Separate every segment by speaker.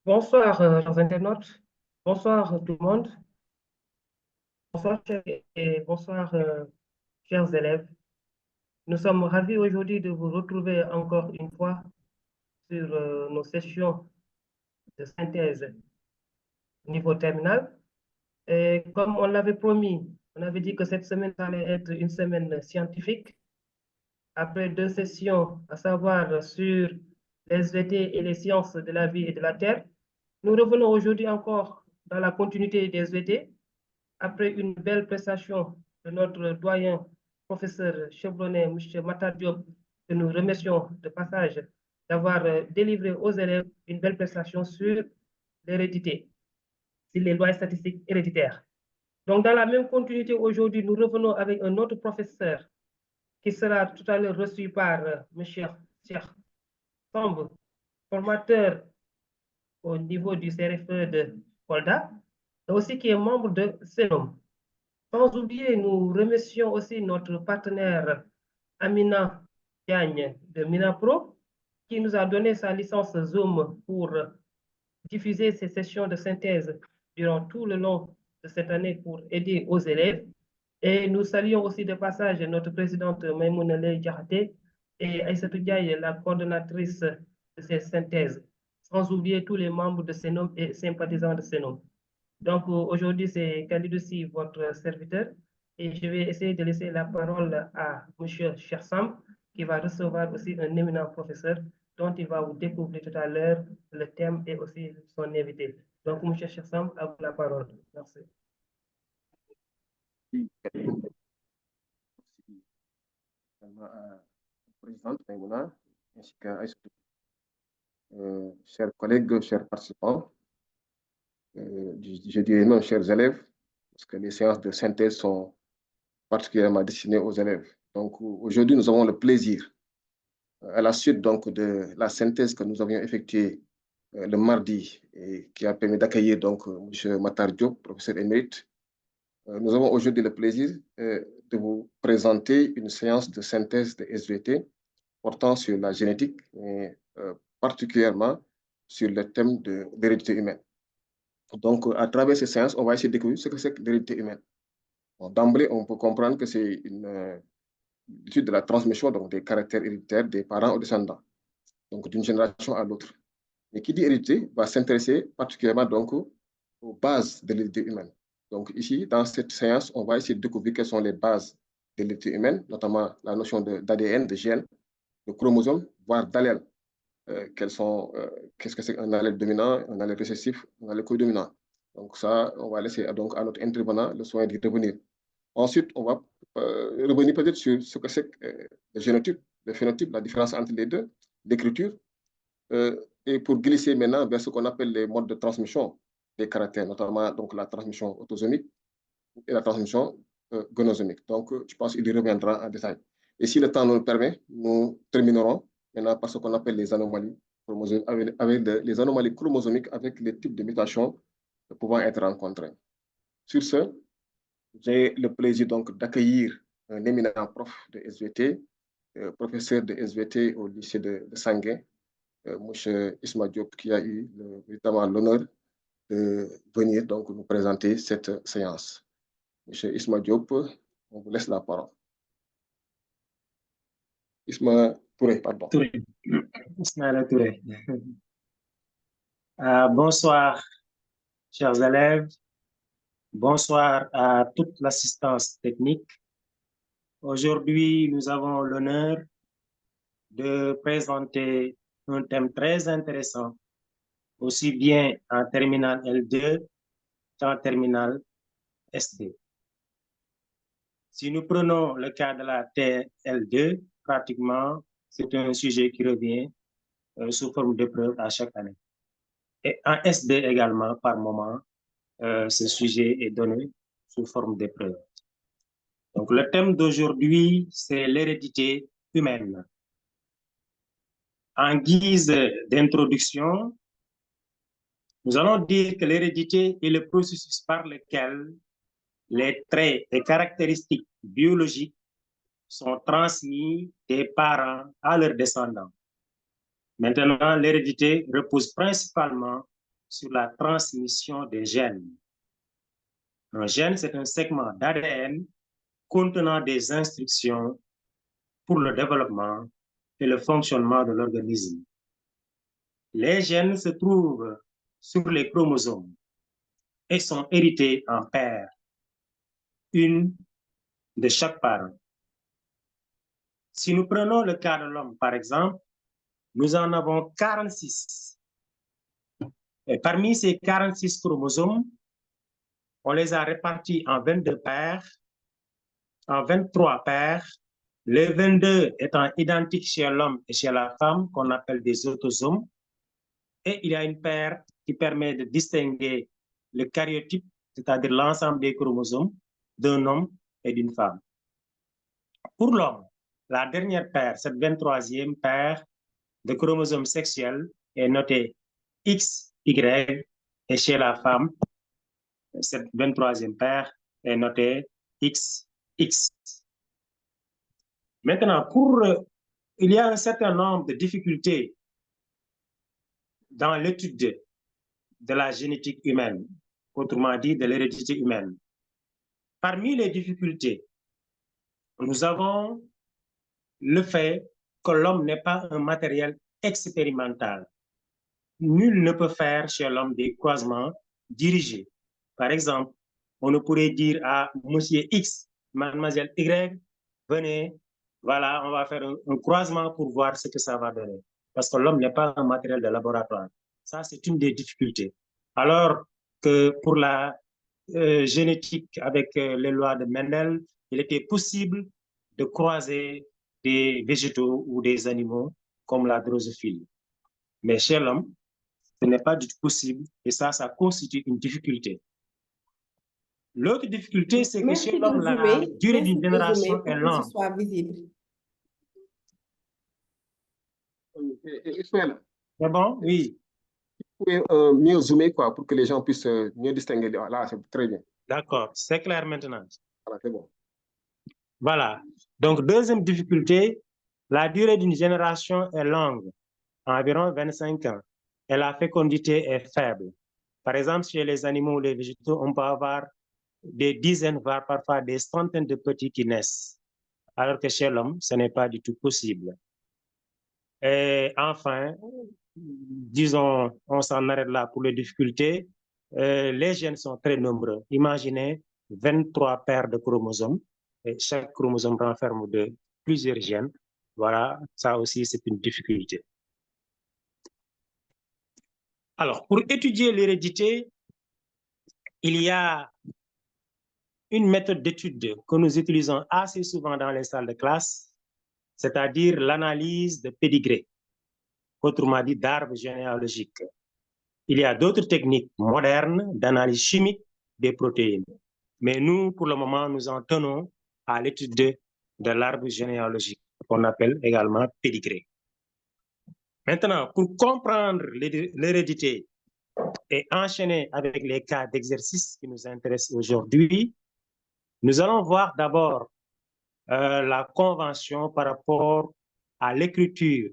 Speaker 1: Bonsoir, chers internautes. Bonsoir, tout le monde. Bonsoir, bonsoir, chers élèves. Nous sommes ravis aujourd'hui de vous retrouver encore une fois sur nos sessions de synthèse au niveau terminal. Et comme on l'avait promis, on avait dit que cette semaine allait être une semaine scientifique. Après deux sessions, à savoir sur les SVT et les sciences de la vie et de la Terre, nous revenons aujourd'hui encore dans la continuité des SVT. Après une belle prestation de notre doyen, professeur chevronné, M. Matar Diop, que nous remercions de passage d'avoir délivré aux élèves une belle prestation sur l'hérédité, sur les lois statistiques héréditaires. Donc, dans la même continuité, aujourd'hui, nous revenons avec un autre professeur qui sera tout à l'heure reçu par M. Cheikh Samb, formateur au niveau du CRFE de Kolda, et aussi qui est membre de CENOM. Sans oublier, nous remercions aussi notre partenaire Amina Diagne de Minapro, qui nous a donné sa licence Zoom pour diffuser ces sessions de synthèse durant tout le long de cette année pour aider aux élèves. Et nous saluons aussi de passage notre présidente Maïmouna Leye Diakhaté et Aïssatou Diaye, la coordonnatrice de ces synthèses, sans oublier tous les membres de CENOM et sympathisants de CENOM. Donc aujourd'hui, c'est Khalid aussi, votre serviteur, et je vais essayer de laisser la parole à M. Chersam, qui va recevoir aussi un éminent professeur dont il va vous découvrir tout à l'heure le thème et aussi son invité. Donc, M. Chersam, à vous la parole. Merci.
Speaker 2: Présidente Maïmouna, ainsi qu'à chers collègues, chers participants, je dirais même chers élèves, parce que les séances de synthèse sont particulièrement destinées aux élèves. Donc aujourd'hui, nous avons le plaisir, à la suite donc de la synthèse que nous avions effectuée le mardi et qui a permis d'accueillir donc M. Matar Diop, professeur émérite, nous avons aujourd'hui le plaisir de vous présenter une séance de synthèse de SVT portant sur la génétique et particulièrement sur le thème de l'hérédité humaine. Donc, à travers ces séances, on va essayer de découvrir ce que c'est que l'hérédité humaine. Bon, d'emblée, on peut comprendre que c'est une étude de la transmission donc, des caractères héréditaires des parents aux descendants, donc d'une génération à l'autre. Et qui dit hérédité va s'intéresser particulièrement donc, aux bases de l'hérédité humaine. Donc ici, dans cette séance, on va essayer de découvrir quelles sont les bases de l'hérédité humaine, notamment la notion d'ADN, de gène, de chromosomes, voire d'allèles. Qu'est-ce que c'est qu'un allèle dominant, un allèle récessif, un allèle codominant. Donc ça, on va laisser donc à notre intervenant le soin d'y revenir. Ensuite, on va revenir peut-être sur ce que c'est que le génotype, le phénotype, la différence entre les deux, l'écriture, et pour glisser maintenant vers ce qu'on appelle les modes de transmission des caractères, notamment donc, la transmission autosomique et la transmission gonosomique. Donc, je pense qu'il y reviendra en détail. Et si le temps nous le permet, nous terminerons maintenant par ce qu'on appelle les anomalies chromosomiques, avec les anomalies chromosomiques avec les types de mutations pouvant être rencontrées. Sur ce, j'ai le plaisir donc d'accueillir un éminent prof de SVT, professeur de SVT au lycée de Sanguin, M. Isma Diop, qui a eu véritablement l'honneur de venir donc nous présenter cette séance. M. Isma Diop, on vous laisse la parole. Isma Touré, pardon.
Speaker 3: Touré. Ismaël Touré. Bonsoir, chers élèves. Bonsoir à toute l'assistance technique. Aujourd'hui, nous avons l'honneur de présenter un thème très intéressant, aussi bien en terminale L2 qu'en terminale SD. Si nous prenons le cas de la TL2, pratiquement, c'est un sujet qui revient sous forme d'épreuve à chaque année. Et en SD également, par moment, ce sujet est donné sous forme d'épreuve. Donc, le thème d'aujourd'hui, c'est l'hérédité humaine. En guise d'introduction, nous allons dire que l'hérédité est le processus par lequel les traits et caractéristiques biologiques sont transmis des parents à leurs descendants. Maintenant, l'hérédité repose principalement sur la transmission des gènes. Un gène, c'est un segment d'ADN contenant des instructions pour le développement et le fonctionnement de l'organisme. Les gènes se trouvent sur les chromosomes et sont hérités en paires, une de chaque parent. Si nous prenons le cas de l'homme, par exemple, nous en avons 46. Et parmi ces 46 chromosomes, on les a répartis en 22 paires, en 23 paires, les 22 étant identiques chez l'homme et chez la femme, qu'on appelle des autosomes. Et il y a une paire qui permet de distinguer le karyotype, c'est-à-dire l'ensemble des chromosomes d'un homme et d'une femme. Pour l'homme, la dernière paire, cette 23e paire de chromosomes sexuels est notée XY, et chez la femme, cette 23e paire est notée XX. Maintenant, il y a un certain nombre de difficultés dans l'étude de la génétique humaine, autrement dit de l'hérédité humaine. Parmi les difficultés, nous avons le fait que l'homme n'est pas un matériel expérimental. Nul ne peut faire chez l'homme des croisements dirigés. Par exemple, on ne pourrait dire à monsieur X, mademoiselle Y, venez, voilà, on va faire un croisement pour voir ce que ça va donner. Parce que l'homme n'est pas un matériel de laboratoire. Ça, c'est une des difficultés. Alors que pour la génétique avec les lois de Mendel, il était possible de croiser des végétaux ou des animaux comme la drosophile. Mais chez l'homme, ce n'est pas du tout possible et ça constitue une difficulté. L'autre difficulté, c'est que chez l'homme, la durée d'une génération est longue. C'est bon? Oui.
Speaker 2: Vous pouvez mieux zoomer quoi, pour que les gens puissent mieux distinguer. Là, c'est très bien.
Speaker 3: D'accord, c'est clair maintenant.
Speaker 2: Voilà, c'est bon.
Speaker 3: Voilà. Donc, deuxième difficulté, la durée d'une génération est longue, environ 25 ans, et la fécondité est faible. Par exemple, chez les animaux ou les végétaux, on peut avoir des dizaines, voire parfois des centaines de petits qui naissent, alors que chez l'homme, ce n'est pas du tout possible. Et enfin, disons, on s'en arrête là pour les difficultés. Les gènes sont très nombreux. Imaginez 23 paires de chromosomes et chaque chromosome renferme de plusieurs gènes. Voilà, ça aussi, c'est une difficulté. Alors, pour étudier l'hérédité, il y a une méthode d'étude que nous utilisons assez souvent dans les salles de classe, c'est-à-dire l'analyse de pédigré, autrement dit d'arbre généalogique. Il y a d'autres techniques modernes d'analyse chimique des protéines. Mais nous, pour le moment, nous en tenons à l'étude de l'arbre généalogique, qu'on appelle également pédigré. Maintenant, pour comprendre l'hérédité et enchaîner avec les cas d'exercice qui nous intéressent aujourd'hui, nous allons voir d'abord la convention par rapport à l'écriture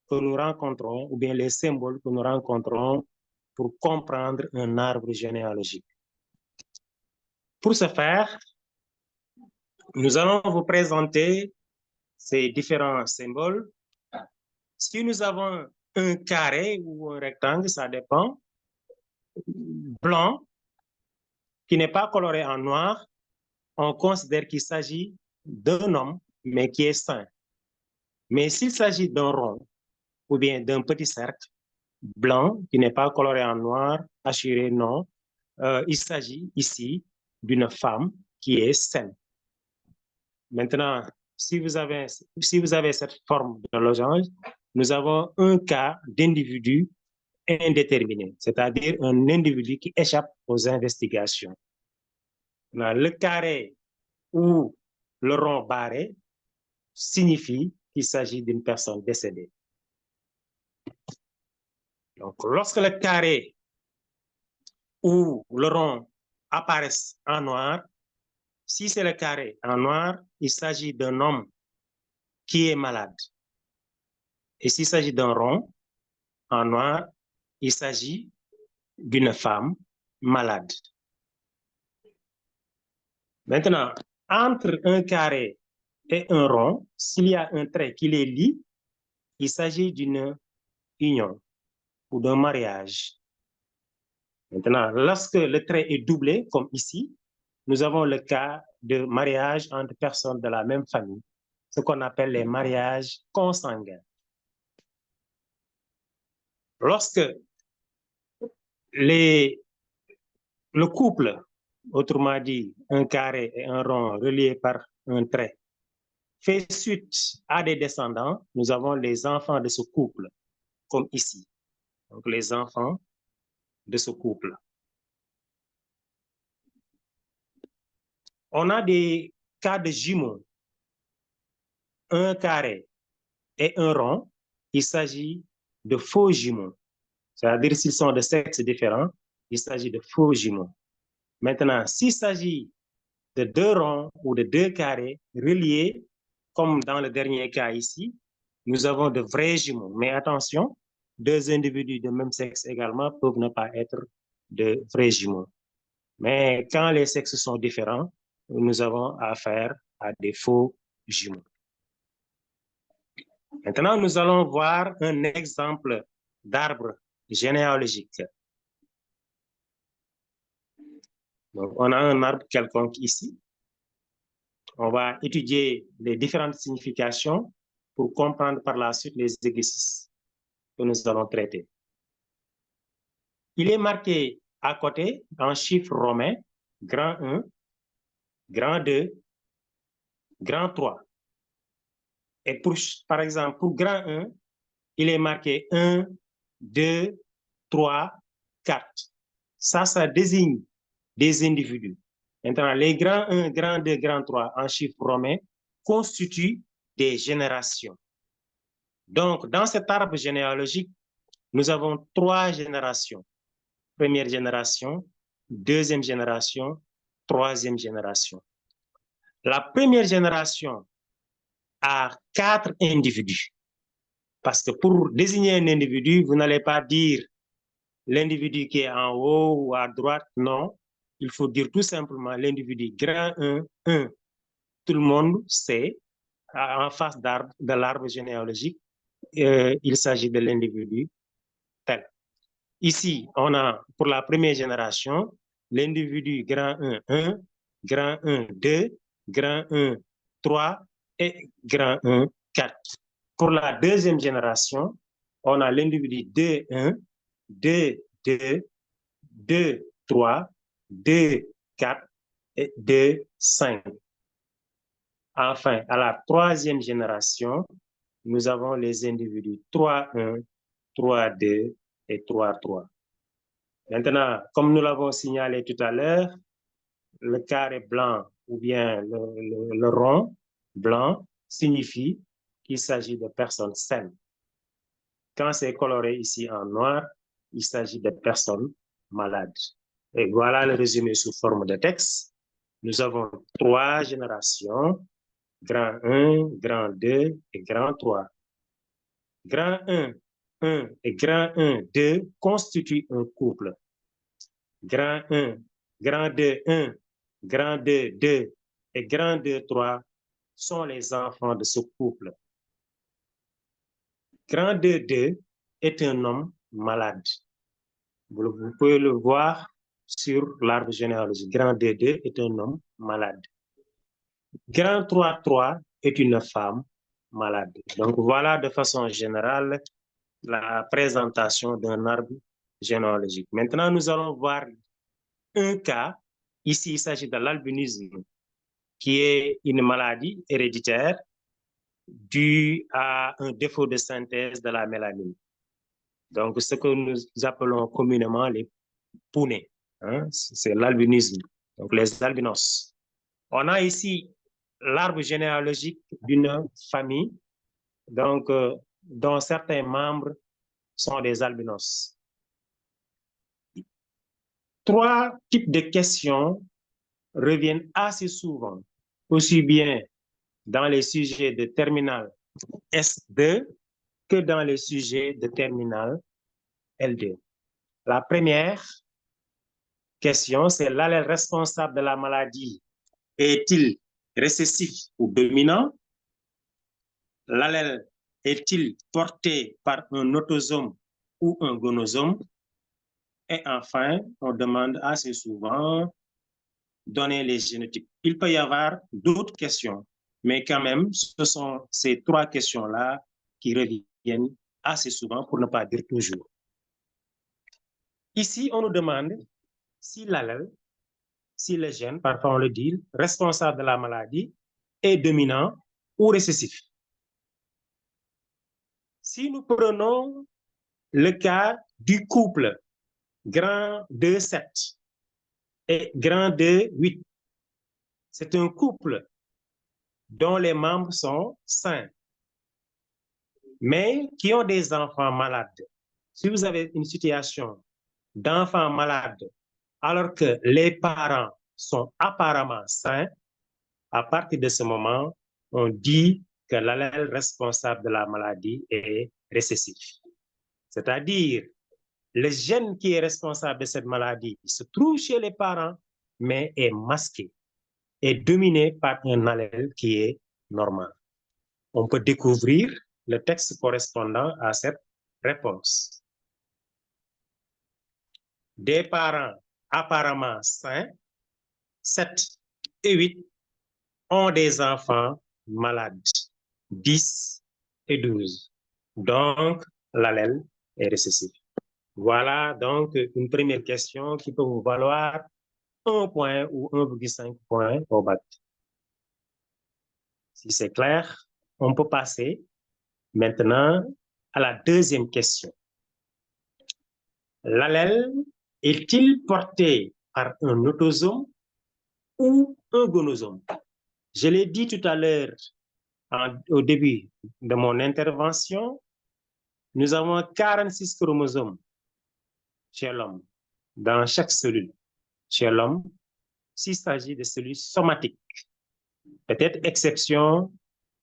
Speaker 3: que nous rencontrons, ou bien les symboles que nous rencontrons pour comprendre un arbre généalogique. Pour ce faire, nous allons vous présenter ces différents symboles. Si nous avons un carré ou un rectangle, ça dépend, blanc, qui n'est pas coloré en noir, on considère qu'il s'agit d'un homme, mais qui est sain. Mais s'il s'agit d'un rond, ou bien d'un petit cercle blanc, qui n'est pas coloré en noir, assuré non, il s'agit ici d'une femme qui est saine. Maintenant, si vous avez cette forme de losange, nous avons un cas d'individu indéterminé, c'est-à-dire un individu qui échappe aux investigations. Le carré ou le rond barré signifie qu'il s'agit d'une personne décédée. Donc, lorsque le carré ou le rond apparaissent en noir, si c'est le carré en noir, il s'agit d'un homme qui est malade. Et s'il s'agit d'un rond en noir, il s'agit d'une femme malade. Maintenant, entre un carré et un rond, s'il y a un trait qui les lie, il s'agit d'une union ou d'un mariage. Maintenant, lorsque le trait est doublé, comme ici, nous avons le cas de mariage entre personnes de la même famille, ce qu'on appelle les mariages consanguins. Lorsque le couple, autrement dit, un carré et un rond reliés par un trait, fait suite à des descendants, nous avons les enfants de ce couple, comme ici. Donc, les enfants de ce couple. On a des cas de jumeaux. Un carré et un rond, il s'agit de faux jumeaux. C'est-à-dire s'ils sont de sexes différents, il s'agit de faux jumeaux. Maintenant, s'il s'agit de deux ronds ou de deux carrés reliés, comme dans le dernier cas ici, nous avons de vrais jumeaux. Mais attention, deux individus de même sexe également peuvent ne pas être de vrais jumeaux. Mais quand les sexes sont différents, nous avons affaire à des faux jumeaux. Maintenant, nous allons voir un exemple d'arbre généalogique. Donc, on a un arbre quelconque ici. On va étudier les différentes significations pour comprendre par la suite les exercices que nous allons traiter. Il est marqué à côté en chiffres romains, grand 1, grand 2, grand 3. Et par exemple, pour grand 1, il est marqué 1, 2, 3, 4. Ça désigne des individus. Maintenant, les grands 1, grand 2, grand 3 en chiffres romains constituent des générations. Donc, dans cet arbre généalogique, nous avons 3 générations. Première génération, deuxième génération, troisième génération. La première génération a 4 individus. Parce que pour désigner un individu, vous n'allez pas dire l'individu qui est en haut ou à droite, non. Il faut dire tout simplement l'individu grand 1, 1. Tout le monde sait, en face de l'arbre généalogique, il s'agit de l'individu tel. Ici, on a pour la première génération, l'individu grand 1, 1, grand 1, 2, grand 1, 3 et grand 1, 4. Pour la deuxième génération, on a l'individu 2, 1, 2, 2, 2, 3, 2, 4 et 2, 5. Enfin, à la troisième génération, nous avons les individus 3, 1, 3, 2 et 3, 3. Maintenant, comme nous l'avons signalé tout à l'heure, le carré blanc ou bien le rond blanc signifie qu'il s'agit de personnes saines. Quand c'est coloré ici en noir, il s'agit de personnes malades. Et voilà le résumé sous forme de texte. Nous avons 3 générations, grand 1, grand 2 et grand 3. Grand 1, 1 et grand 1, 2 constituent un couple. Grand 1, grand 2, 1, grand 2, 2 et grand 2, 3 sont les enfants de ce couple. Grand 2, 2 est un homme malade. Vous pouvez le voir sur l'arbre généalogique. Grand 2, 2 est un homme malade. Grand 3, 3 est une femme malade. Donc voilà de façon générale la présentation d'un arbre généalogique. Maintenant, nous allons voir un cas. Ici, il s'agit de l'albinisme, qui est une maladie héréditaire due à un défaut de synthèse de la mélanine. Donc, ce que nous appelons communément les pounets, hein, c'est l'albinisme, donc les albinos. On a ici l'arbre généalogique d'une famille, donc, dont certains membres sont des albinos. 3 types de questions reviennent assez souvent, aussi bien dans les sujets de terminale S2 que dans les sujets de terminale L2. La première question, c'est l'allèle responsable de la maladie est-il récessif ou dominant? L'allèle est-il porté par un autosome ou un gonosome? Et enfin, on demande assez souvent donner les génotypes. Il peut y avoir d'autres questions, mais quand même, ce sont ces trois questions-là qui reviennent assez souvent, pour ne pas dire toujours. Ici, on nous demande si l'allèle, si le gène, parfois on le dit, responsable de la maladie est dominant ou récessif. Si nous prenons le cas du couple grand 2-7 et grand 2-8, c'est un couple dont les membres sont sains, mais qui ont des enfants malades. Si vous avez une situation d'enfants malades alors que les parents sont apparemment sains, à partir de ce moment, on dit que l'allèle responsable de la maladie est récessif. C'est-à-dire, le gène qui est responsable de cette maladie se trouve chez les parents, mais est masqué, est dominé par un allèle qui est normal. On peut découvrir le texte correspondant à cette réponse. Des parents apparemment sains, 7 et 8, ont des enfants malades, 10 et 12. Donc, l'allèle est récessif. Voilà donc une première question qui peut vous valoir 1 point ou 1,5 points au bac. Si c'est clair, on peut passer maintenant à la deuxième question. L'allèle est-il porté par un autosome ou un gonosome? Je l'ai dit tout à l'heure au début de mon intervention, nous avons 46 chromosomes chez l'homme, dans chaque cellule. Chez l'homme, s'il s'agit de cellules somatiques, peut-être exception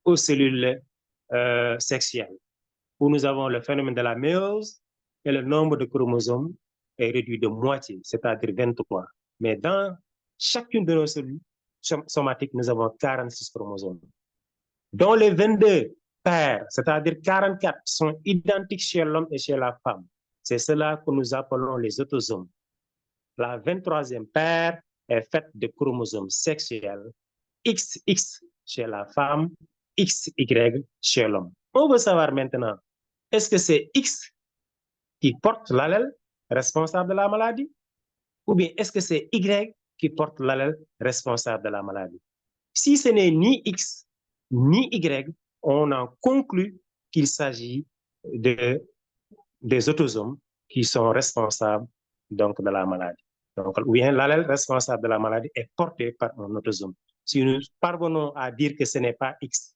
Speaker 3: aux cellules sexuelles, où nous avons le phénomène de la méiose et le nombre de chromosomes est réduit de moitié, c'est-à-dire 23. Mais dans chacune de nos cellules somatiques, nous avons 46 chromosomes, dont les 22 paires, c'est-à-dire 44, sont identiques chez l'homme et chez la femme. C'est cela que nous appelons les autosomes. La 23e paire est faite de chromosomes sexuels, XX chez la femme, XY chez l'homme. On veut savoir maintenant, est-ce que c'est X qui porte l'allèle responsable de la maladie, ou bien est-ce que c'est Y qui porte l'allèle responsable de la maladie? Si ce n'est ni X ni Y, on en conclut qu'il s'agit des autosomes qui sont responsables donc de la maladie. Donc, bien, l'allèle responsable de la maladie est porté par un autosome. Si nous parvenons à dire que ce n'est pas X,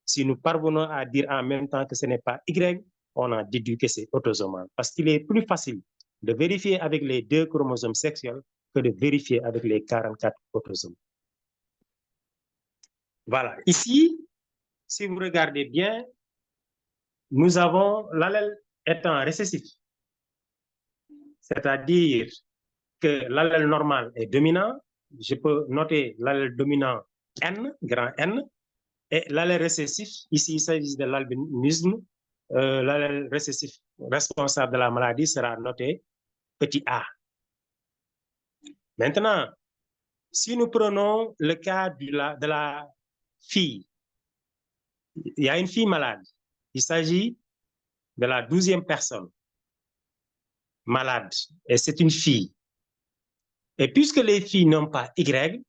Speaker 3: si nous parvenons à dire en même temps que ce n'est pas Y, on en déduit que c'est autosomal. Parce qu'il est plus facile de vérifier avec les 2 chromosomes sexuels que de vérifier avec les 44 autosomes. Voilà. Ici, si vous regardez bien, nous avons l'allèle étant récessif. C'est-à-dire que l'allèle normal est dominant. Je peux noter l'allèle dominant N, grand N, et l'allèle récessif, ici il s'agit de l'albinisme, l'allèle récessif responsable de la maladie sera noté petit a. Maintenant, si nous prenons le cas de la fille, il y a une fille malade. Il s'agit de la 12e personne malade, et c'est une fille. Et puisque les filles n'ont pas Y,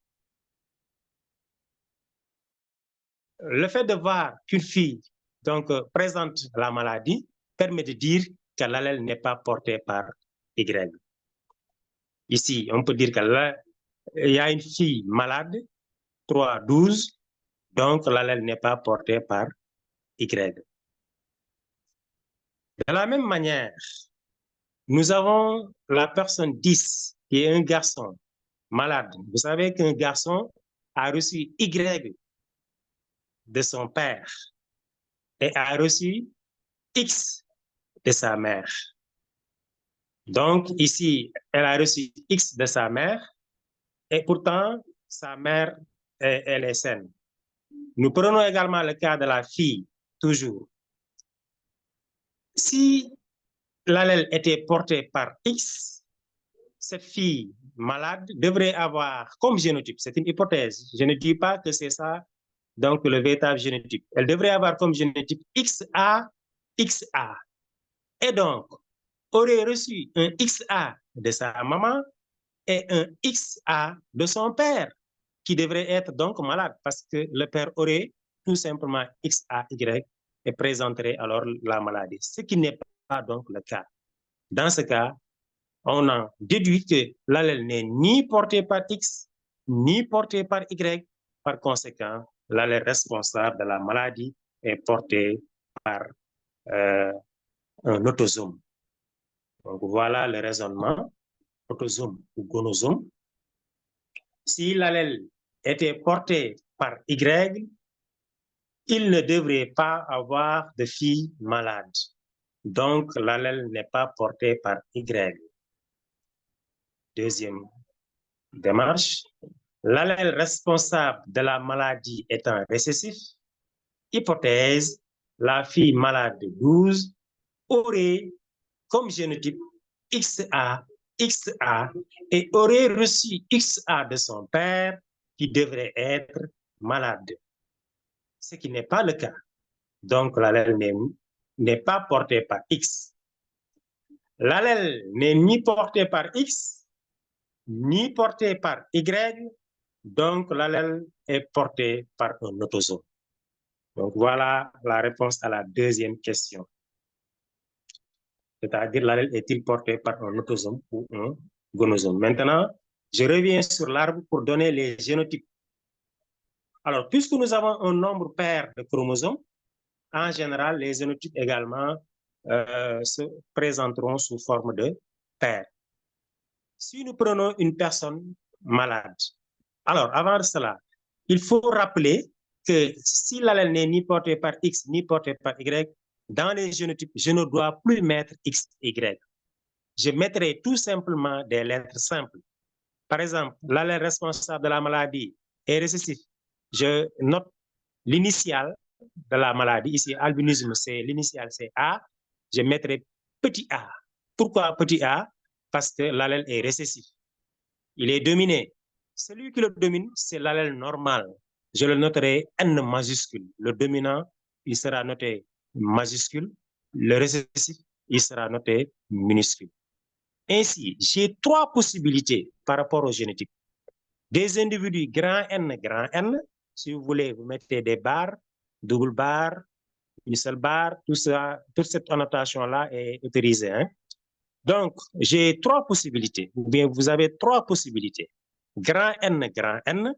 Speaker 3: le fait de voir qu'une fille donc, présente la maladie permet de dire que l'allèle n'est pas porté par Y. Ici, on peut dire qu'il y a une fille malade, 3-12, donc l'allèle n'est pas porté par Y. De la même manière, nous avons la personne 10, qui est un garçon malade. Vous savez qu'un garçon a reçu Y de son père et a reçu X de sa mère. Donc, ici, elle a reçu X de sa mère et pourtant, sa mère, elle est saine. Nous prenons également le cas de la fille, toujours. Si l'allèle était porté par X, cette fille malade devrait avoir comme génotype, c'est une hypothèse, je ne dis pas que c'est ça, donc le véritable génotype. Elle devrait avoir comme génotype XA, XA. Et donc, aurait reçu un XA de sa maman et un XA de son père, qui devrait être donc malade parce que le père aurait tout simplement XAY et présenterait alors la maladie, ce qui n'est pas donc le cas. Dans ce cas, on en déduit que l'allèle n'est ni porté par X, ni porté par Y. Par conséquent, l'allèle responsable de la maladie est porté par un autosome. Donc, voilà le raisonnement, autosome ou gonosome. Si l'allèle était porté par Y, il ne devrait pas avoir de fille malade. Donc, l'allèle n'est pas porté par Y. Deuxième démarche, l'allèle responsable de la maladie étant récessif, hypothèse, la fille malade de 12 aurait comme génotype XA, XA et aurait reçu XA de son père qui devrait être malade. Ce qui n'est pas le cas. Donc, l'allèle n'est pas porté par X. L'allèle n'est ni porté par X, ni porté par Y, donc l'allèle est porté par un autosome. Donc, voilà la réponse à la deuxième question. C'est-à-dire, l'allèle est-il porté par un autosome ou un gonosome? Maintenant, je reviens sur l'arbre pour donner les génotypes. Alors, puisque nous avons un nombre pair de chromosomes, en général, les génotypes également se présenteront sous forme de pair. Si nous prenons une personne malade, alors avant cela, il faut rappeler que si l'allèle n'est ni porté par X ni porté par Y, dans les génotypes, je ne dois plus mettre X, Y. Je mettrai tout simplement des lettres simples. Par exemple, l'allèle responsable de la maladie est récessif. Je note l'initiale de la maladie. Ici, albinisme, c'est l'initiale, c'est A. Je mettrai petit a. Pourquoi petit a? Parce que l'allèle est récessif. Il est dominé. Celui qui le domine, c'est l'allèle normal. Je le noterai N majuscule. Le dominant, il sera noté majuscule. Le récessif, il sera noté minuscule. Ainsi, j'ai trois possibilités par rapport au génétique. Des individus grand N, si vous voulez, vous mettez des barres, double barre, une seule barre, tout ça, toute cette annotation-là est autorisée. Hein? Donc, j'ai trois possibilités, ou bien vous avez trois possibilités. Grand N, grand N,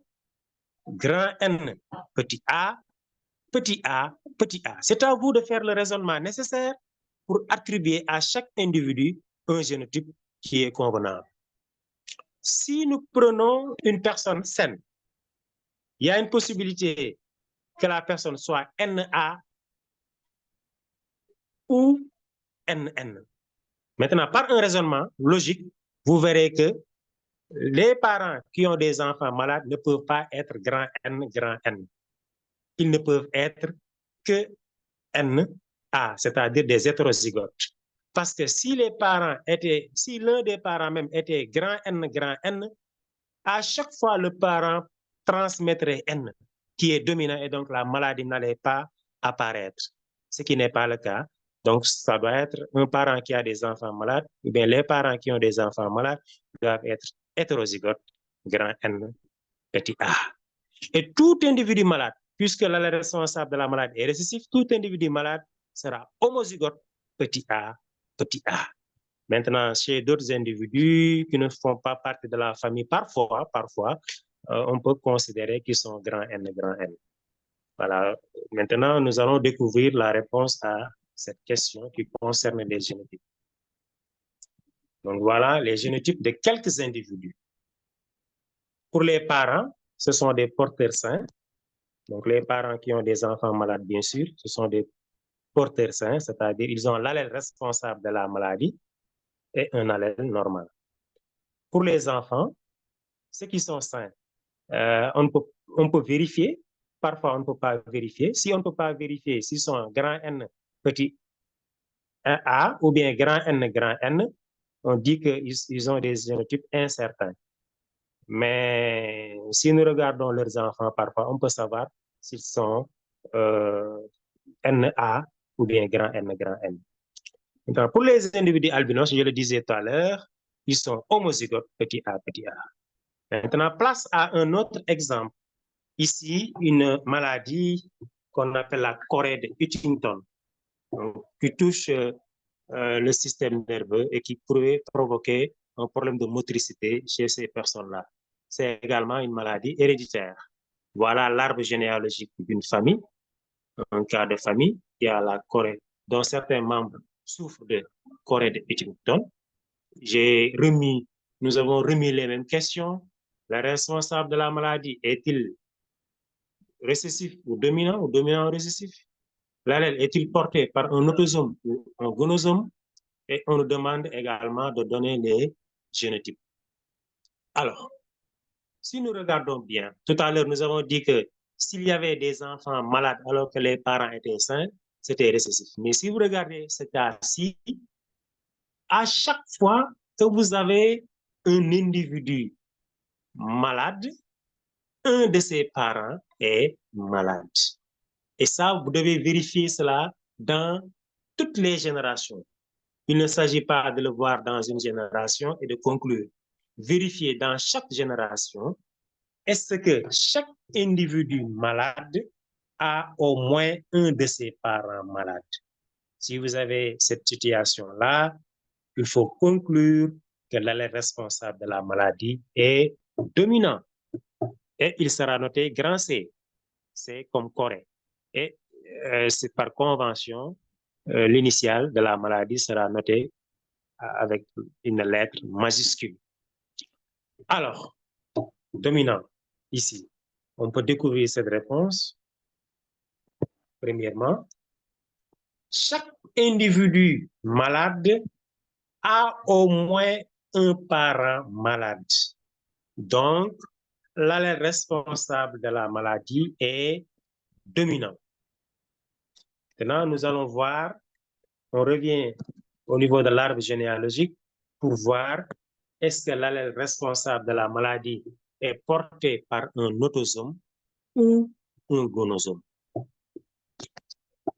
Speaker 3: petit a, petit a, petit a. C'est à vous de faire le raisonnement nécessaire pour attribuer à chaque individu un génotype qui est convenable. Si nous prenons une personne saine, il y a une possibilité que la personne soit NA ou NN. Maintenant, par un raisonnement logique, vous verrez que les parents qui ont des enfants malades ne peuvent pas être grand N, grand N. Ils ne peuvent être que NA, c'est-à-dire des hétérozygotes. Parce que si les parents étaient, si l'un des parents même était grand N, à chaque fois le parent transmettrait N, qui est dominant, et donc la maladie n'allait pas apparaître, ce qui n'est pas le cas. Donc, ça doit être un parent qui a des enfants malades, ou bien les parents qui ont des enfants malades doivent être hétérozygotes, grand N, petit a. Et tout individu malade, puisque le responsable de la maladie est récessif, tout individu malade sera homozygote, petit a, petit a. Maintenant, chez d'autres individus qui ne font pas partie de la famille, parfois, on peut considérer qu'ils sont grand N, grand N. Voilà. Maintenant, nous allons découvrir la réponse à cette question qui concerne les génotypes. Donc, voilà les génotypes de quelques individus. Pour les parents, ce sont des porteurs sains. Donc, les parents qui ont des enfants malades, bien sûr, ce sont des porteurs sains, c'est-à-dire ils ont l'allèle responsable de la maladie. et un allèle normal. Pour les enfants, ceux qui sont sains, on peut vérifier. Parfois, on ne peut pas vérifier. Si on ne peut pas vérifier s'ils sont grand N, petit A ou bien grand N, on dit qu'ils ont des génotypes incertains. Mais si nous regardons leurs enfants, parfois, on peut savoir s'ils sont NA ou bien grand N. Donc, pour les individus albinos, je le disais tout à l'heure, ils sont homozygotes petit a. Maintenant, place à un autre exemple. Ici, une maladie qu'on appelle la chorée de Huntington, qui touche le système nerveux et qui pourrait provoquer un problème de motricité chez ces personnes-là. C'est également une maladie héréditaire. Voilà l'arbre généalogique d'une famille, un cas de famille qui a la chorée, dont certains membres souffrent de chorée de Huntington. Nous avons remis les mêmes questions. Le responsable de la maladie est-il récessif ou dominant récessif? L'allèle est-il porté par un autosome ou un gonosome? Et on nous demande également de donner les génotypes. Alors, si nous regardons bien, tout à l'heure, nous avons dit que s'il y avait des enfants malades alors que les parents étaient sains, c'était récessif. Mais si vous regardez ce cas-ci, à chaque fois que vous avez un individu malade, un de ses parents est malade. Et ça, vous devez vérifier cela dans toutes les générations. Il ne s'agit pas de le voir dans une génération et de conclure. Vérifier dans chaque génération, est-ce que chaque individu malade a au moins un de ses parents malades? Si vous avez cette situation-là, il faut conclure que l'allèle responsable de la maladie est dominant. Et il sera noté grand C. C'est comme Corée. Et c'est par convention, l'initiale de la maladie sera notée avec une lettre majuscule. Alors, dominant, ici, on peut découvrir cette réponse. Premièrement, chaque individu malade a au moins un parent malade. Donc, l'allèle responsable de la maladie est dominant. Maintenant, nous allons voir, on revient au niveau de l'arbre généalogique pour voir est-ce que l'allèle responsable de la maladie est porté par un autosome ou un gonosome.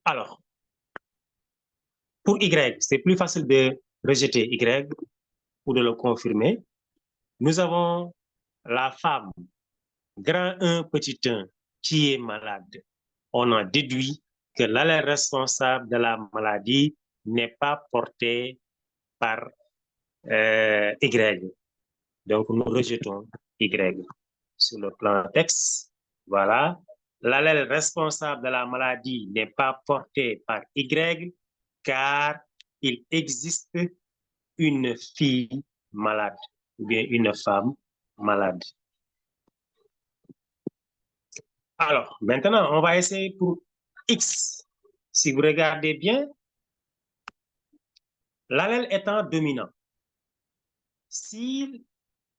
Speaker 3: Alors, pour Y, c'est plus facile de rejeter Y ou de le confirmer. Nous avons la femme, grand 1, petit 1, qui est malade. On a déduit que l'allèle responsable de la maladie n'est pas porté par Y. Donc, nous rejetons Y. Sur le plan texte, voilà. L'allèle responsable de la maladie n'est pas porté par Y car il existe une fille malade ou bien une femme malade. Alors, maintenant, on va essayer pour X. Si vous regardez bien, l'allèle étant dominant, si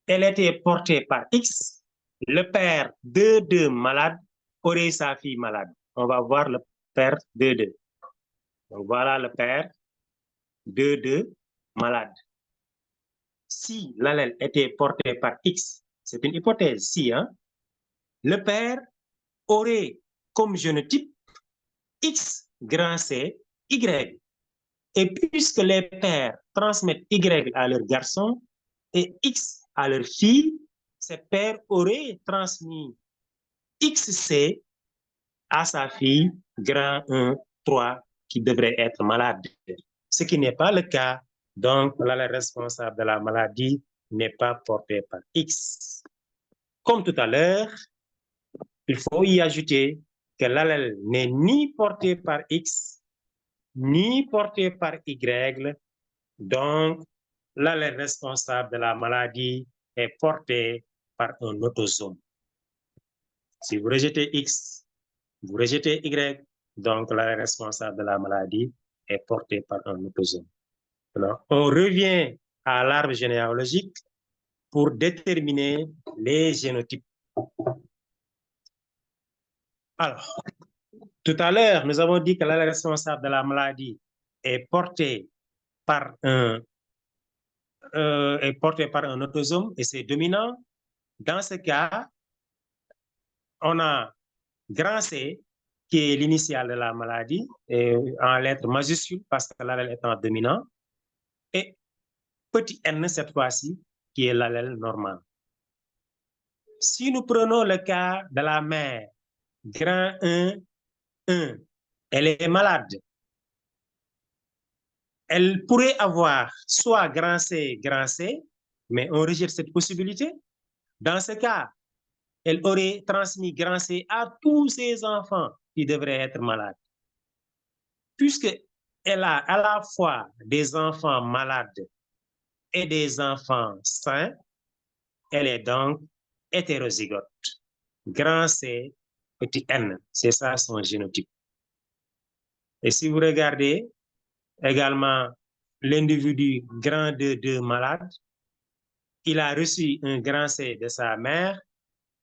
Speaker 3: elle était portée par X, le père 2-2 malade aurait sa fille malade. On va voir le père 2-2. Donc voilà le père 2-2 malade. Si l'allèle était porté par X, c'est une hypothèse, si, hein, le père aurait comme génotype X grand C, Y. Et puisque les pères transmettent Y à leurs garçons et X à leurs filles, ces pères auraient transmis XC à sa fille grand 1, 3, qui devrait être malade. Ce qui n'est pas le cas. Donc, l'allèle responsable de la maladie n'est pas porté par X. Comme tout à l'heure, il faut y ajouter que l'allèle n'est ni porté par X, ni porté par Y. Donc, l'allèle responsable de la maladie est porté par un autosome. Si vous rejetez X, vous rejetez Y, donc l'allèle responsable de la maladie est porté par un autosome. Alors, on revient à l'arbre généalogique pour déterminer les génotypes. Alors, tout à l'heure, nous avons dit que l'allèle responsable de la maladie est porté par un autosome et c'est dominant. Dans ce cas, on a grand C qui est l'initiale de la maladie et en lettres majuscules parce que l'allèle est en dominant et petit n cette fois-ci qui est l'allèle normal. Si nous prenons le cas de la mère, grand 1, 1, elle est malade. Elle pourrait avoir soit grand C, mais on rejette cette possibilité. Dans ce cas, elle aurait transmis grand C à tous ses enfants qui devraient être malades. Puisqu'elle a à la fois des enfants malades et des enfants sains, elle est donc hétérozygote. Grand C, petit n, c'est ça son génotype. Et si vous regardez également l'individu grand 2 malade, il a reçu un grand C de sa mère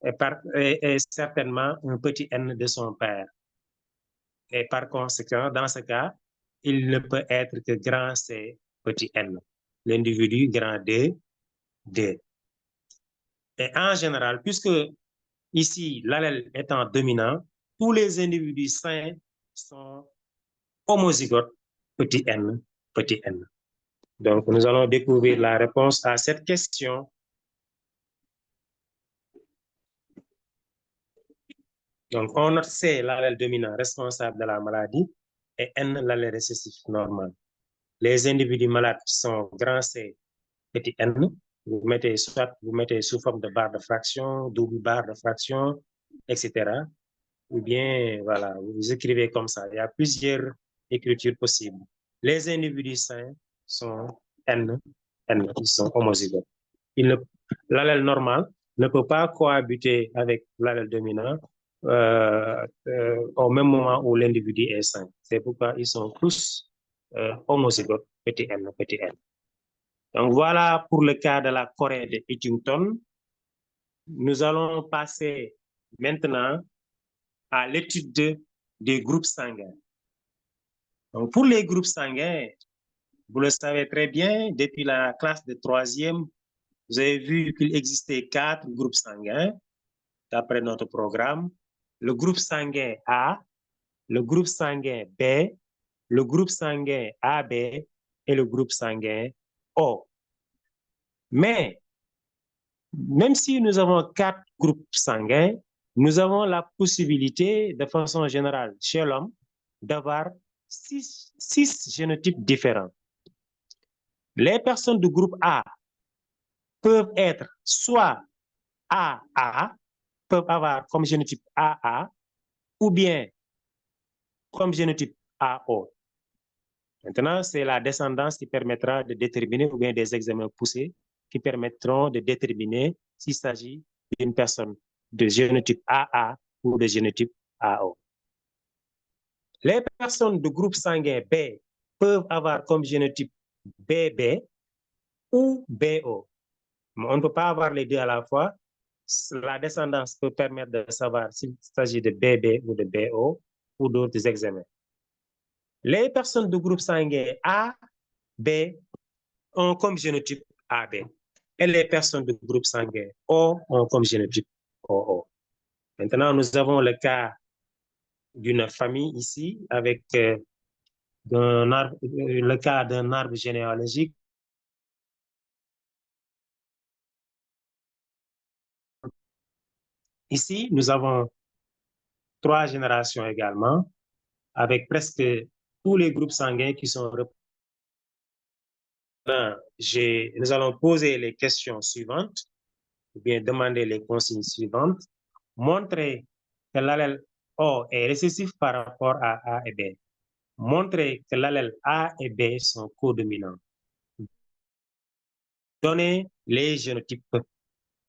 Speaker 3: et certainement un petit n de son père. Et par conséquent, dans ce cas, il ne peut être que grand C, petit n. L'individu grand 2. Et en général, puisque ici, l'allèle étant dominant, tous les individus sains sont homozygotes, petit n, petit n. Donc, nous allons découvrir la réponse à cette question. Donc, on note C, l'allèle dominant responsable de la maladie, et N, l'allèle récessif normal. Les individus malades sont grand C, petit n. Vous mettez sous forme de barre de fraction, double barre de fraction, etc. Ou bien, voilà, vous écrivez comme ça. Il y a plusieurs écritures possibles. Les individus sains sont N, ils sont homozygotes. L'allèle normal ne peut pas cohabiter avec l'allèle dominant au même moment où l'individu est sain. C'est pourquoi ils sont tous homozygotes, petit n. Donc voilà pour le cas de la Corée de Huntington. Nous allons passer maintenant à l'étude des groupes sanguins. Donc pour les groupes sanguins, vous le savez très bien, depuis la classe de 3e, vous avez vu qu'il existait 4 groupes sanguins d'après notre programme. Le groupe sanguin A, le groupe sanguin B, le groupe sanguin AB et le groupe sanguin O. Mais, même si nous avons 4 groupes sanguins, nous avons la possibilité, de façon générale, chez l'homme, d'avoir 6 génotypes différents. Les personnes du groupe A peuvent être soit AA, peuvent avoir comme génotype AA, ou bien comme génotype AO. Maintenant, c'est la descendance qui permettra de déterminer, ou bien des examens poussés qui permettront de déterminer s'il s'agit d'une personne de génotype AA ou de génotype AO. Les personnes de groupe sanguin B peuvent avoir comme génotype BB ou BO. Mais on ne peut pas avoir les deux à la fois. La descendance peut permettre de savoir s'il s'agit de BB ou de BO ou d'autres examens. Les personnes de groupe sanguin A, B ont comme génotype AB. Et les personnes de groupe sanguin O ont comme génotype OO. Maintenant, nous avons le cas d'une famille ici avec le cas d'un arbre généalogique. Ici, nous avons 3 générations également, avec presque tous les groupes sanguins qui sont représentés. Nous allons poser les questions suivantes, ou bien demander les consignes suivantes. Montrer que l'allèle O est récessif par rapport à A et B. Montrer que l'allèle A et B sont codominants. Donner les génotypes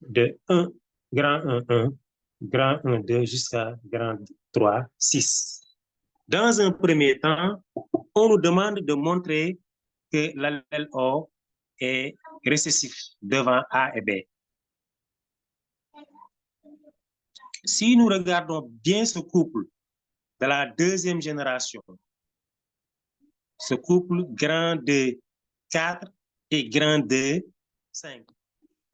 Speaker 3: de 1, grand 1, 1, grand 1, 2 jusqu'à grand 3, 6. Dans un premier temps, on nous demande de montrer que l'allèle O est récessif devant A et B. Si nous regardons bien ce couple de la deuxième génération, ce couple grand de 4 et grand de 5,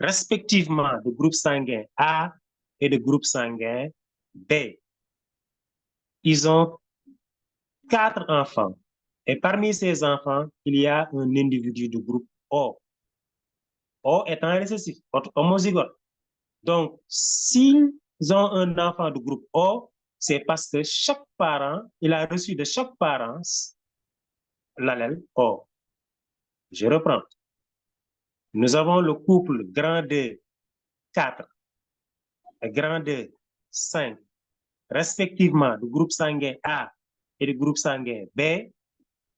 Speaker 3: respectivement de groupe sanguin A et de groupe sanguin B. Ils ont 4 enfants. Et parmi ces enfants, il y a un individu du groupe O. O étant récessif, homozygote. Donc, s'ils ont un enfant du groupe O, c'est parce que chaque parent, il a reçu de chaque parent l'allèle O. Je reprends. Nous avons le couple grand de 4 et grand de 5, respectivement du groupe sanguin A et du groupe sanguin B,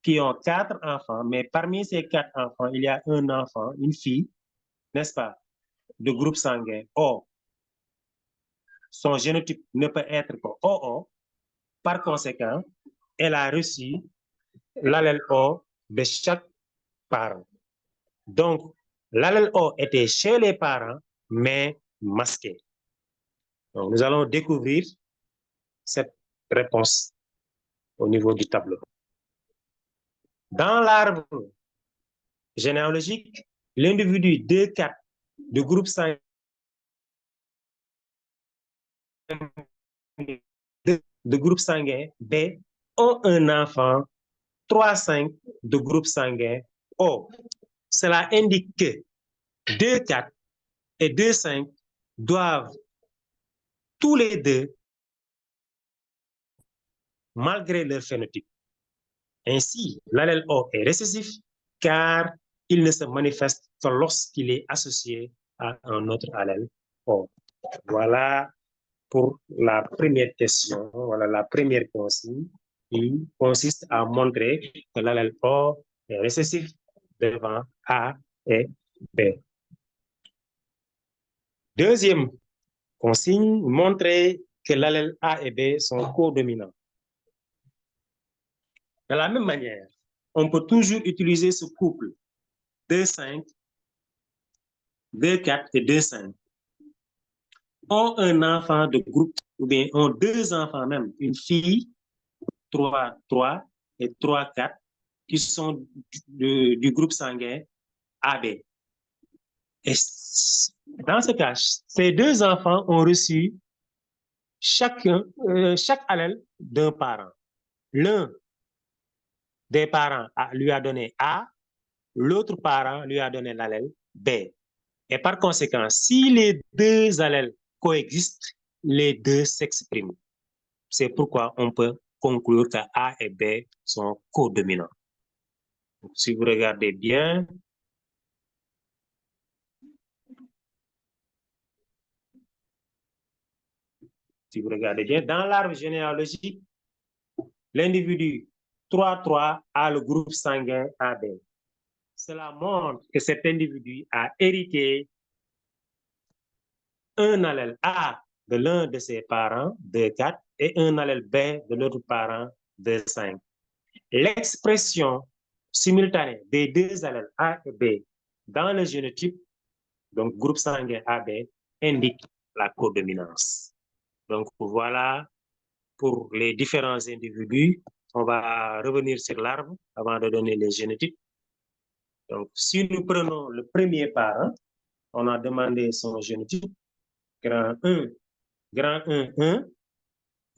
Speaker 3: qui ont 4 enfants, mais parmi ces 4 enfants, il y a un enfant, une fille, n'est-ce pas, de groupe sanguin O. Son génotype ne peut être que OO. Par conséquent, elle a reçu l'allèle O de chaque parent. Donc, l'allèle O était chez les parents, mais masqué. Donc, nous allons découvrir cette réponse au niveau du tableau. Dans l'arbre généalogique, l'individu 2-4 du groupe sanguin de groupe sanguin B ont un enfant 3-5 de groupe sanguin O. Cela indique que 2-4 et 2-5 doivent tous les deux, malgré leur phénotype. Ainsi, l'allèle O est récessif car il ne se manifeste que lorsqu'il est associé à un autre allèle O. Voilà pour la première question, voilà la première consigne qui consiste à montrer que l'allèle O est récessif devant A et B. Deuxième consigne, montrer que l'allèle A et B sont codominants. De la même manière, on peut toujours utiliser ce couple 2-5, 2-4 et 2-5. Ont un enfant de groupe, ou bien ont 2 enfants même, une fille, 3-3 et 3-4, qui sont du groupe sanguin AB. Et dans ce cas, ces 2 enfants ont reçu chaque allèle d'un parent. L'un des parents lui a donné A, l'autre parent lui a donné l'allèle B. Et par conséquent, si les 2 allèles coexistent, les 2 s'expriment. C'est pourquoi on peut conclure que A et B sont codominants. Donc, si vous regardez bien, dans l'arbre généalogique, l'individu 3-3 a le groupe sanguin AB. Cela montre que cet individu a hérité un allèle A de l'un de ses parents, 2-4, et un allèle B de l'autre parent, 2-5. L'expression simultanée des 2 allèles A et B dans le génotype, donc groupe sanguin AB, indique la codominance. Donc voilà pour les différents individus. On va revenir sur l'arbre avant de donner les génotypes. Donc si nous prenons le premier parent, on a demandé son génotype, grand 1, 1,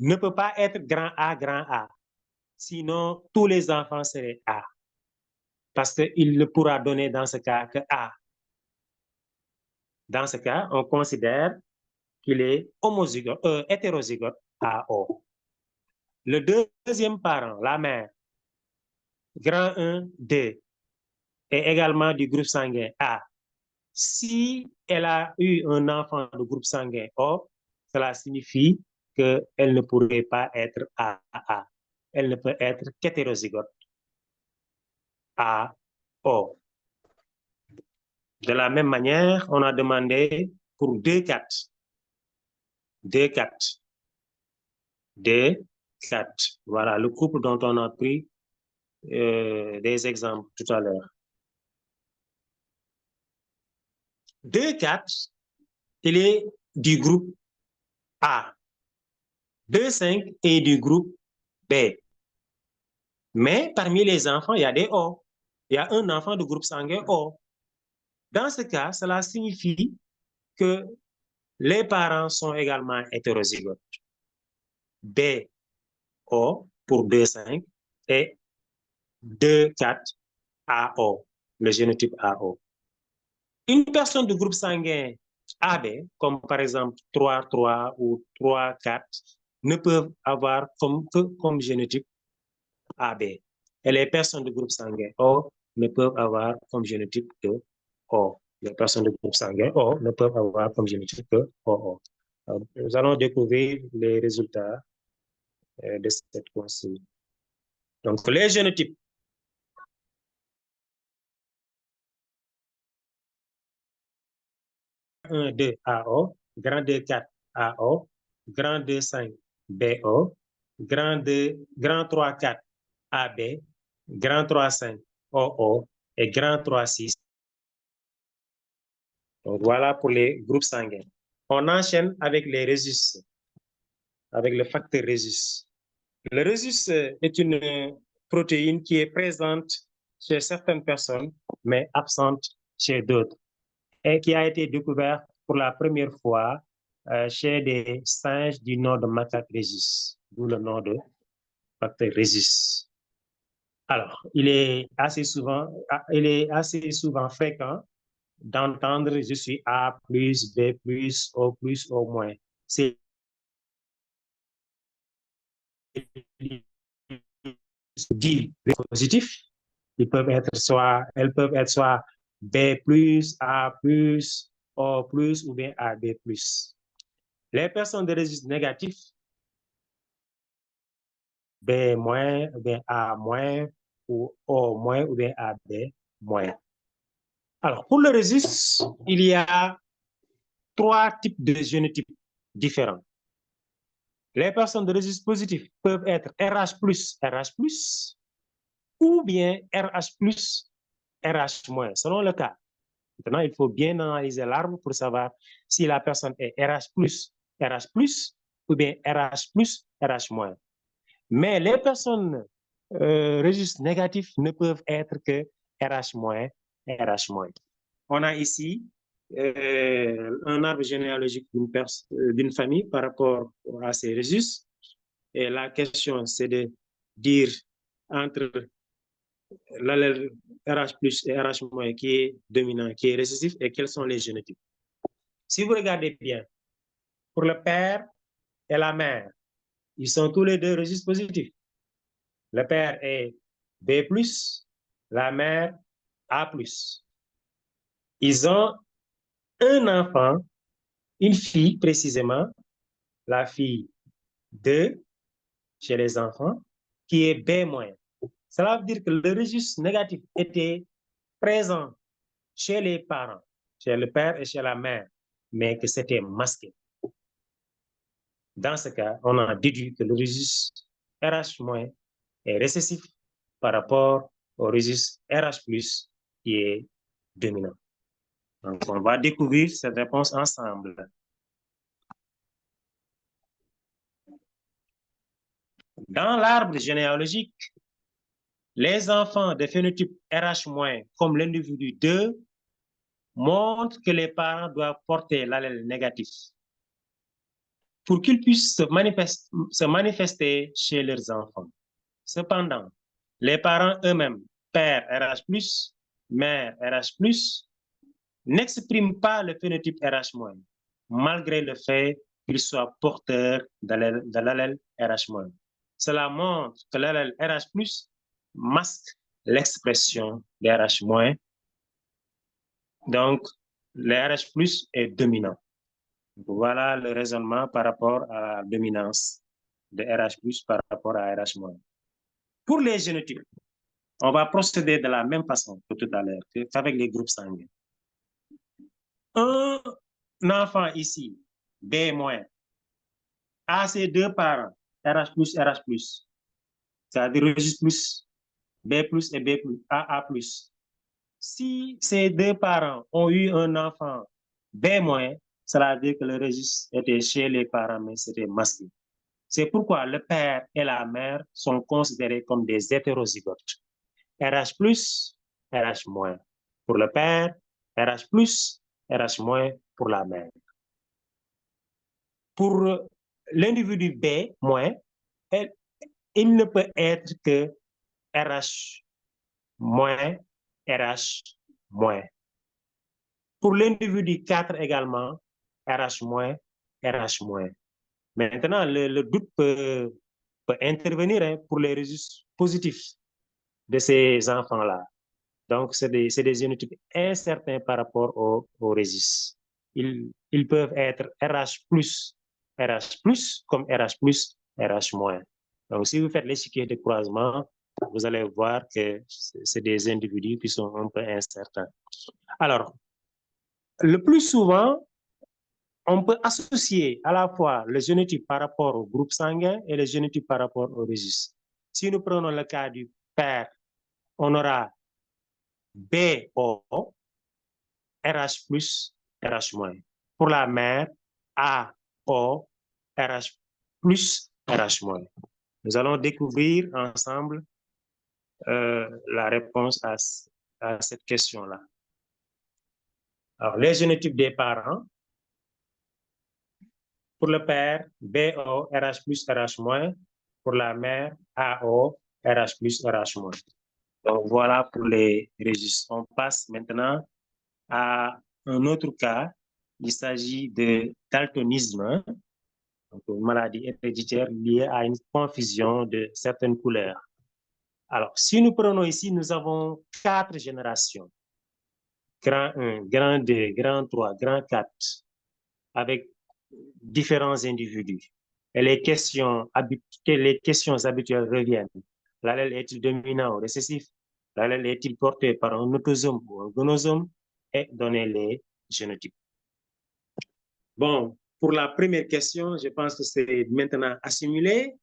Speaker 3: ne peut pas être grand A. Sinon, tous les enfants seraient A. Parce qu'il ne pourra donner dans ce cas que A. Dans ce cas, on considère qu'il est hétérozygote AO. Le deuxième parent, la mère, grand 1, 2, est également du groupe sanguin A. Si elle a eu un enfant du groupe sanguin O, cela signifie qu'elle ne pourrait pas être AA. Elle ne peut être qu'hétérozygote AO. De la même manière, on a demandé pour 2-4. 2-4. Voilà le couple dont on a pris des exemples tout à l'heure. 2,4, il est du groupe A. 2,5 est du groupe B. Mais parmi les enfants, il y a des O. Il y a un enfant du groupe sanguin O. Dans ce cas, cela signifie que les parents sont également hétérozygotes. BO pour 2,5 et 2,4 AO, le génotype AO. Une personne du groupe sanguin AB, comme par exemple 3,3 ou 3,4, ne peuvent avoir comme génotype AB. Et les personnes du groupe sanguin O ne peuvent avoir comme génotype que O. Les personnes du groupe sanguin O ne peuvent avoir comme génotype que OO. Alors, nous allons découvrir les résultats de cette consigne. Donc, les génotypes. Grand 2 AO, grand 2 4 AO, grand 2 5 BO, grand 3 4 AB, grand 3 5 OO et grand 3 6. Donc, voilà pour les groupes sanguins. On enchaîne avec les rhésus, avec le facteur rhésus. Le rhésus est une protéine qui est présente chez certaines personnes, mais absente chez d'autres, et qui a été découverte pour la première fois chez des singes du nom de macaque rhésus, d'où le nom de facteur rhésus. Alors, il est assez souvent fréquent d'entendre je suis A+, B+, O+, O-. C'est dit positif. Elles peuvent être soit B+, A+, O+, ou bien AB+. Les personnes de registre négatif, B-, ou bien A-, ou O-, ou bien AB-. Alors, pour le registre, il y a 3 types de génotypes différents. Les personnes de registre positif peuvent être RH+, ou bien RH+, RH-, selon le cas. Maintenant, il faut bien analyser l'arbre pour savoir si la personne est RH+, ou bien RH+, RH-. Mais les personnes registres négatifs ne peuvent être que RH-, RH-. On a ici un arbre généalogique d'une famille par rapport à ces registres. Et la question, c'est de dire entre l'allèle RH+ et RH- qui est dominant, qui est récessif, et quels sont les génotypes. Si vous regardez bien, pour le père et la mère, ils sont tous les deux registres positifs. Le père est B+, la mère A+. Ils ont un enfant, une fille précisément, la fille 2 chez les enfants, qui est B-. Cela veut dire que le registre négatif était présent chez les parents, chez le père et chez la mère, mais que c'était masqué. Dans ce cas, on a déduit que le registre RH- est récessif par rapport au registre RH+, qui est dominant. Donc, on va découvrir cette réponse ensemble. Dans l'arbre généalogique, les enfants de phénotype RH-, comme l'individu 2, montrent que les parents doivent porter l'allèle négatif pour qu'ils puissent se manifester chez leurs enfants. Cependant, les parents eux-mêmes, père RH+, mère RH+, n'expriment pas le phénotype RH-, malgré le fait qu'ils soient porteurs de l'allèle RH-. Cela montre que l'allèle RH+ masque l'expression des RH-. Donc, le RH+ est dominant. Voilà le raisonnement par rapport à la dominance de RH+ par rapport à RH-. Pour les génotypes, on va procéder de la même façon que tout à l'heure, qu'avec les groupes sanguins. Un enfant ici, B-, a ses deux parents, RH+, RH+, c'est-à-dire registre plus, B+ et B+, AA+. Si ces deux parents ont eu un enfant B-, cela veut dire que le registre était chez les parents, mais c'était masqué. C'est pourquoi le père et la mère sont considérés comme des hétérozygotes. RH+, RH-. Pour le père, RH+, RH- pour la mère. Pour l'individu B-, il ne peut être que RH-, RH-. Pour l'individu 4 également, RH-, RH-. Maintenant, le doute peut intervenir pour les registres positifs de ces enfants-là. Donc, c'est des génotypes incertains par rapport au registre. Ils peuvent être RH+, comme RH+, RH-. Donc, si vous faites l'échiquier de croisement, vous allez voir que c'est des individus qui sont un peu incertains. Alors, le plus souvent, on peut associer à la fois le génotype par rapport au groupe sanguin et le génotype par rapport au registre. Si nous prenons le cas du père, on aura BO, RH+, RH-. Pour la mère, AO, RH+, RH-. Nous allons découvrir ensemble la réponse à cette question-là. Alors, les génotypes des parents. Pour le père, BO, RH+, RH-. Pour la mère, AO, RH+, RH-. Donc, voilà pour les registres. On passe maintenant à un autre cas. Il s'agit de daltonisme, donc une maladie héréditaire liée à une confusion de certaines couleurs. Alors, si nous prenons ici, nous avons 4 générations. Grand 1, grand 2, grand 3, grand 4, avec différents individus. Et les questions habituelles reviennent. L'allèle est-il dominant ou récessif? L'allèle est-il porté par un autosome ou un gonosome? Et donner les génotypes. Bon, pour la première question, je pense que c'est maintenant assimilé.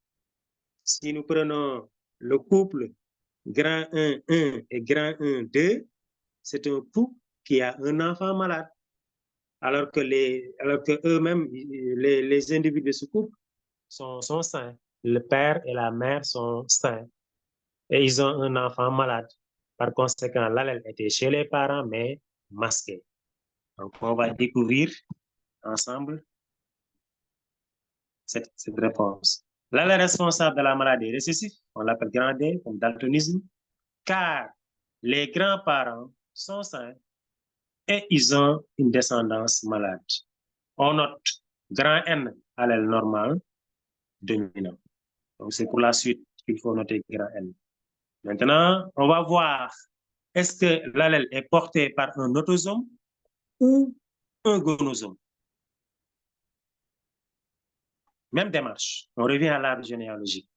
Speaker 3: Si nous prenons le couple grand 1, 1 et grand 1, 2, c'est un couple qui a un enfant malade. Alors que eux-mêmes, les individus de ce couple sont sains. Le père et la mère sont sains. Et ils ont un enfant malade. Par conséquent, l'allèle était chez les parents, mais masqué. Donc, on va découvrir ensemble cette réponse. L'allèle responsable de la maladie récessive, on l'appelle grand D, comme daltonisme, car les grands-parents sont sains et ils ont une descendance malade. On note grand N, allèle normal, dominant. Donc, c'est pour la suite qu'il faut noter grand N. Maintenant, on va voir, est-ce que l'allèle est porté par un autosome ou un gonosome? Même démarche. On revient à l'arbre généalogique.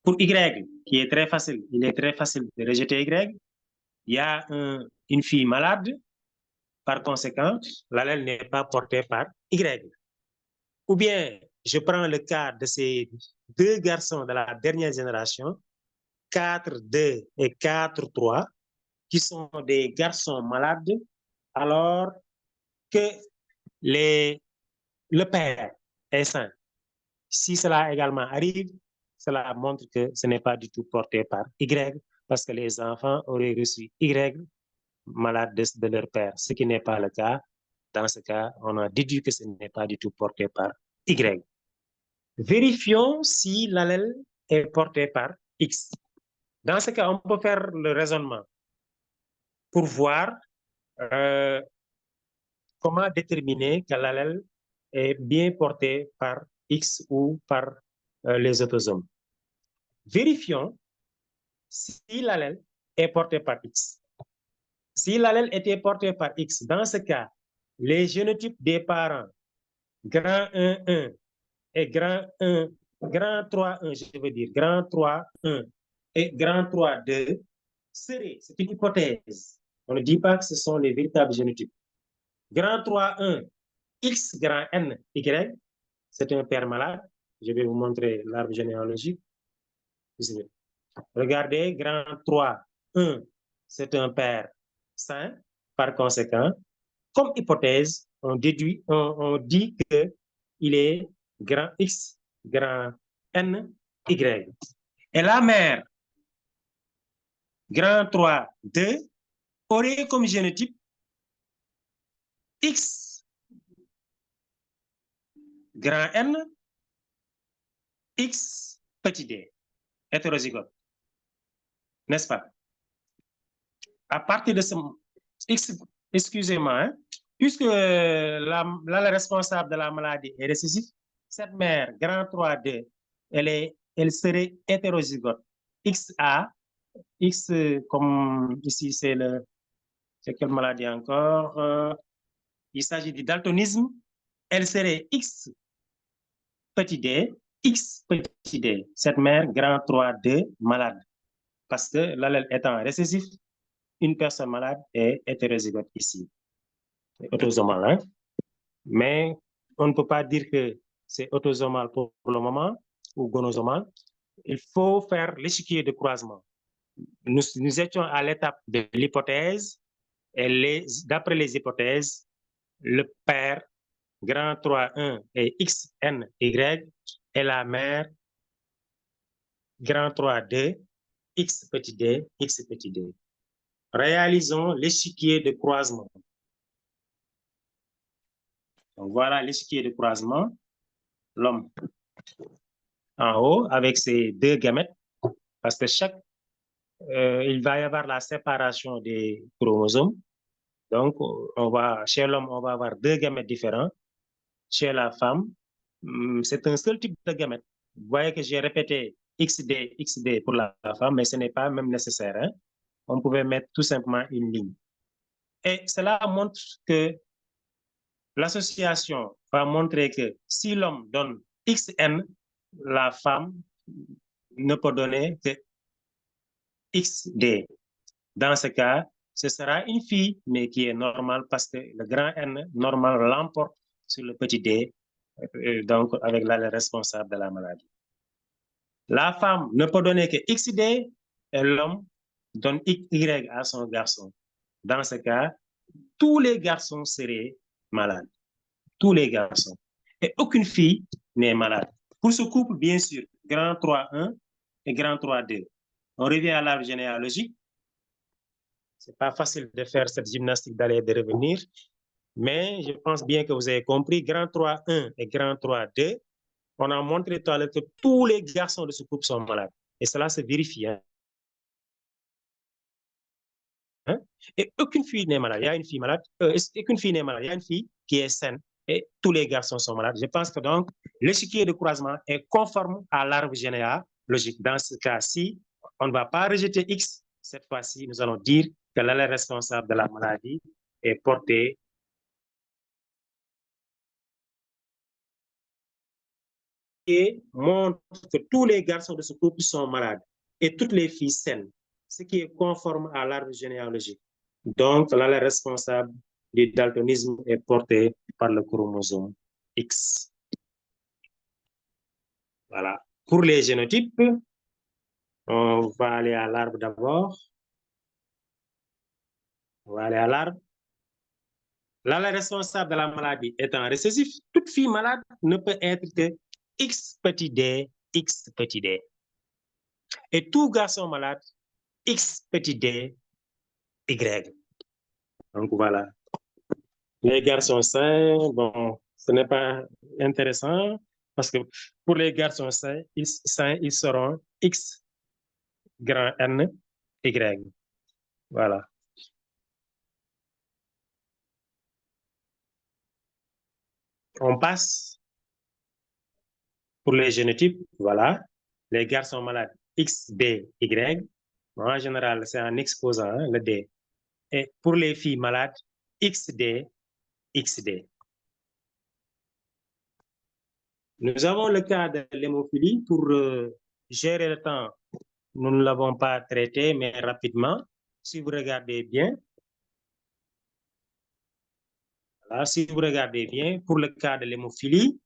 Speaker 3: Pour Y, qui est très facile, il est très facile de rejeter Y. Il y a une fille malade. Par conséquent, l'allèle n'est pas porté par Y. Ou bien, je prends le cas de ces deux garçons de la dernière génération, 4-2 et 4-3, qui sont des garçons malades, alors que le père est sain. Si cela également arrive, cela montre que ce n'est pas du tout porté par Y, parce que les enfants auraient reçu Y malade de leur père, ce qui n'est pas le cas. Dans ce cas, on a déduit que ce n'est pas du tout porté par Y. Vérifions si l'allèle est porté par X. Dans ce cas, on peut faire le raisonnement pour voir comment déterminer que l'allèle est bien porté par X ou par les autosomes. Vérifions si l'allèle est porté par X. Si l'allèle était porté par X, dans ce cas, les génotypes des parents grand 1, 1 et grand 1, grand 3, 1, je veux dire, grand 3, 1 et grand 3, 2, seraient, c'est une hypothèse. On ne dit pas que ce sont les véritables génotypes. Grand 3, 1, X grand N, Y, c'est un père malade. Je vais vous montrer l'arbre généalogique. Regardez, grand 3, 1, c'est un père sain. Par conséquent, comme hypothèse, on dit qu'il est grand X, grand N, Y. Et la mère, grand 3, 2, aurait comme génotype X, grand N, X, petit d, hétérozygote. N'est-ce pas? À partir de ce X, excusez-moi, hein, puisque la responsable de la maladie est récessive, cette mère, grand 3, 2, elle serait hétérozygote. XA, X comme ici, c'est quelle maladie encore? Il s'agit du daltonisme. Elle serait X petit d, X petit d. Cette mère, grand 3, 2, malade. Parce que l'allèle étant récessif, une personne malade est hétérozygote ici. C'est autosomal, hein? Mais on ne peut pas dire que c'est autosomal pour le moment ou gonosomal. Il faut faire l'échiquier de croisement. Nous étions à l'étape de l'hypothèse et d'après les hypothèses, le père grand 3, 1 est XNY et la mère grand 3, 2, X petit d, X petit d. Réalisons l'échiquier de croisement. Donc voilà l'échiquier de croisement. L'homme en haut avec ses deux gamètes, parce que il va y avoir la séparation des chromosomes. Donc, chez l'homme, on va avoir deux gamètes différents. Chez la femme, c'est un seul type de gamète. Vous voyez que j'ai répété XD, XD pour la femme, mais ce n'est pas même nécessaire, hein? On pouvait mettre tout simplement une ligne. Et cela montre que l'association va montrer que si l'homme donne XN, la femme ne peut donner que XD. Dans ce cas, ce sera une fille, mais qui est normale parce que le grand N normal l'emporte sur le petit d, donc avec la responsable de la maladie. La femme ne peut donner que XD et l'homme donne Y à son garçon. Dans ce cas, tous les garçons seraient malades. Tous les garçons. Et aucune fille n'est malade. Pour ce couple, bien sûr, grand 3-1 et grand 3-2. On revient à l'arbre généalogique. C'est pas facile de faire cette gymnastique d'aller et de revenir, mais je pense bien que vous avez compris. Grand 3-1 et grand 3-2, on a montré tout à l'heure que tous les garçons de ce couple sont malades. Et cela se vérifie. Hein? Et aucune fille n'est malade. Il y a une fille malade. Aucune fille n'est malade. Il y a une fille qui est saine. Et tous les garçons sont malades. Je pense que donc, l'échiquier de croisement est conforme à l'arbre généalogique. Dans ce cas-ci, on ne va pas rejeter X. Cette fois-ci, nous allons dire que l'allèle responsable de la maladie est porté et montre que tous les garçons de ce couple sont malades et toutes les filles saines, ce qui est conforme à l'arbre généalogique. Donc, l'allèle responsable du daltonisme est porté par le chromosome X. Voilà. Pour les génotypes, on va aller à l'arbre d'abord. On va aller à l'arbre. L'allèle responsable de la maladie étant récessif, toute fille malade ne peut être que X petit d, X petit d. Et tout garçon malade, X petit d, Y. Donc voilà. Les garçons sains, bon, ce n'est pas intéressant parce que pour les garçons sains, ils seront X grand N, Y. Voilà. On passe pour les génotypes. Voilà. Les garçons malades, X, D, Y. Bon, en général, c'est en exposant hein, le D. Et pour les filles malades, XD, XD. Nous avons le cas de l'hémophilie. Pour gérer le temps, nous ne l'avons pas traité, mais rapidement. Si vous regardez bien, voilà, si vous regardez bien, pour le cas de l'hémophilie,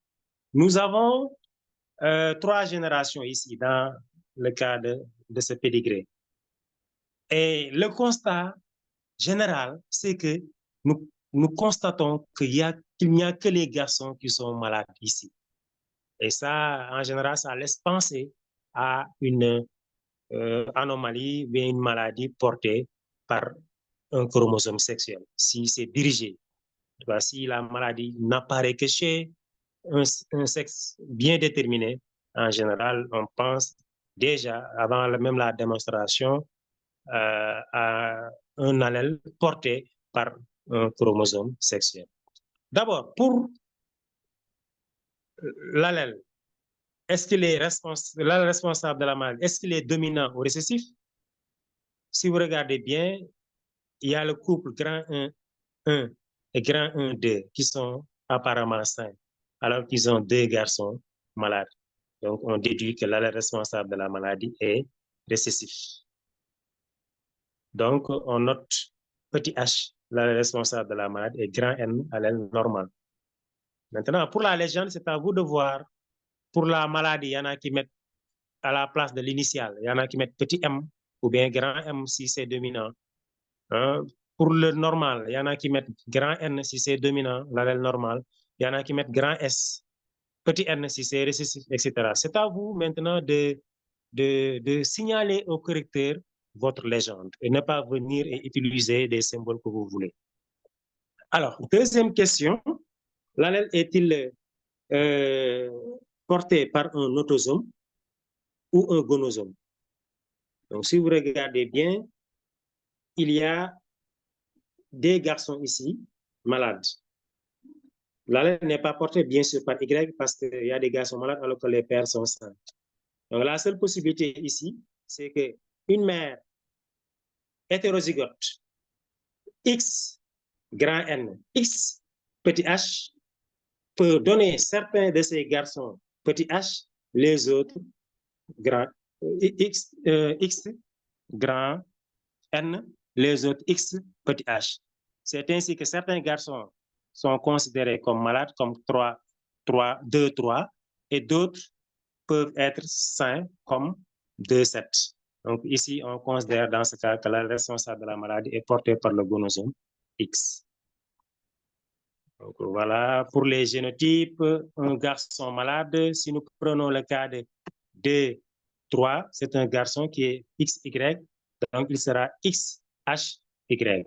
Speaker 3: nous avons 3 générations ici dans le cas de ce pédigré. Et le constat général, c'est que nous constatons qu'il n'y a que les garçons qui sont malades ici. Et ça, en général, ça laisse penser à une anomalie, bien une maladie portée par un chromosome sexuel. Si c'est dirigé, si la maladie n'apparaît que chez un sexe bien déterminé, en général, on pense déjà, avant même la démonstration, à un allèle porté par un chromosome sexuel. D'abord, pour l'allèle, est-ce qu'il est responsable de la maladie? Est-ce qu'il est dominant ou récessif? Si vous regardez bien, il y a le couple grand 1 et grand 1-2 qui sont apparemment sains, alors qu'ils ont 2 garçons malades. Donc, on déduit que l'allèle responsable de la maladie est récessif. Donc, on note petit h, l'allèle responsable de la maladie, et grand N, allèle normal. Maintenant, pour la légende, c'est à vous de voir. Pour la maladie, il y en a qui mettent à la place de l'initiale, il y en a qui mettent petit m ou bien grand M si c'est dominant. Pour le normal, il y en a qui mettent grand N si c'est dominant, l'allèle normal. Il y en a qui mettent grand S, petit n si c'est récessif, etc. C'est à vous maintenant de signaler au correcteur votre légende et ne pas venir et utiliser des symboles que vous voulez. Alors, deuxième question, l'allèle est-il porté par un autosome ou un gonosome? Donc, si vous regardez bien, il y a des garçons ici malades. L'allèle n'est pas porté bien sûr par Y parce qu'il y a des garçons malades alors que les pères sont sains. Donc, la seule possibilité ici, c'est qu'une mère hétérozygote X grand N, X petit h, peut donner certains de ces garçons petit h, les autres grand X grand N, les autres X petit h. C'est ainsi que certains garçons sont considérés comme malades, comme 2, 3, et d'autres peuvent être sains comme 2, 7. Donc ici, on considère dans ce cas que la responsable de la maladie est portée par le gonosome X. Donc voilà, pour les génotypes, un garçon malade, si nous prenons le cas de 2, 3, c'est un garçon qui est XY, donc il sera XHY.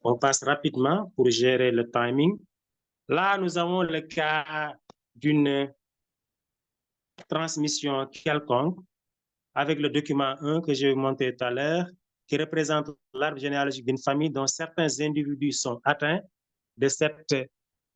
Speaker 3: On passe rapidement pour gérer le timing. Là, nous avons le cas d'une transmission quelconque avec le document 1 que j'ai montré tout à l'heure, qui représente l'arbre généalogique d'une famille dont certains individus sont atteints de cette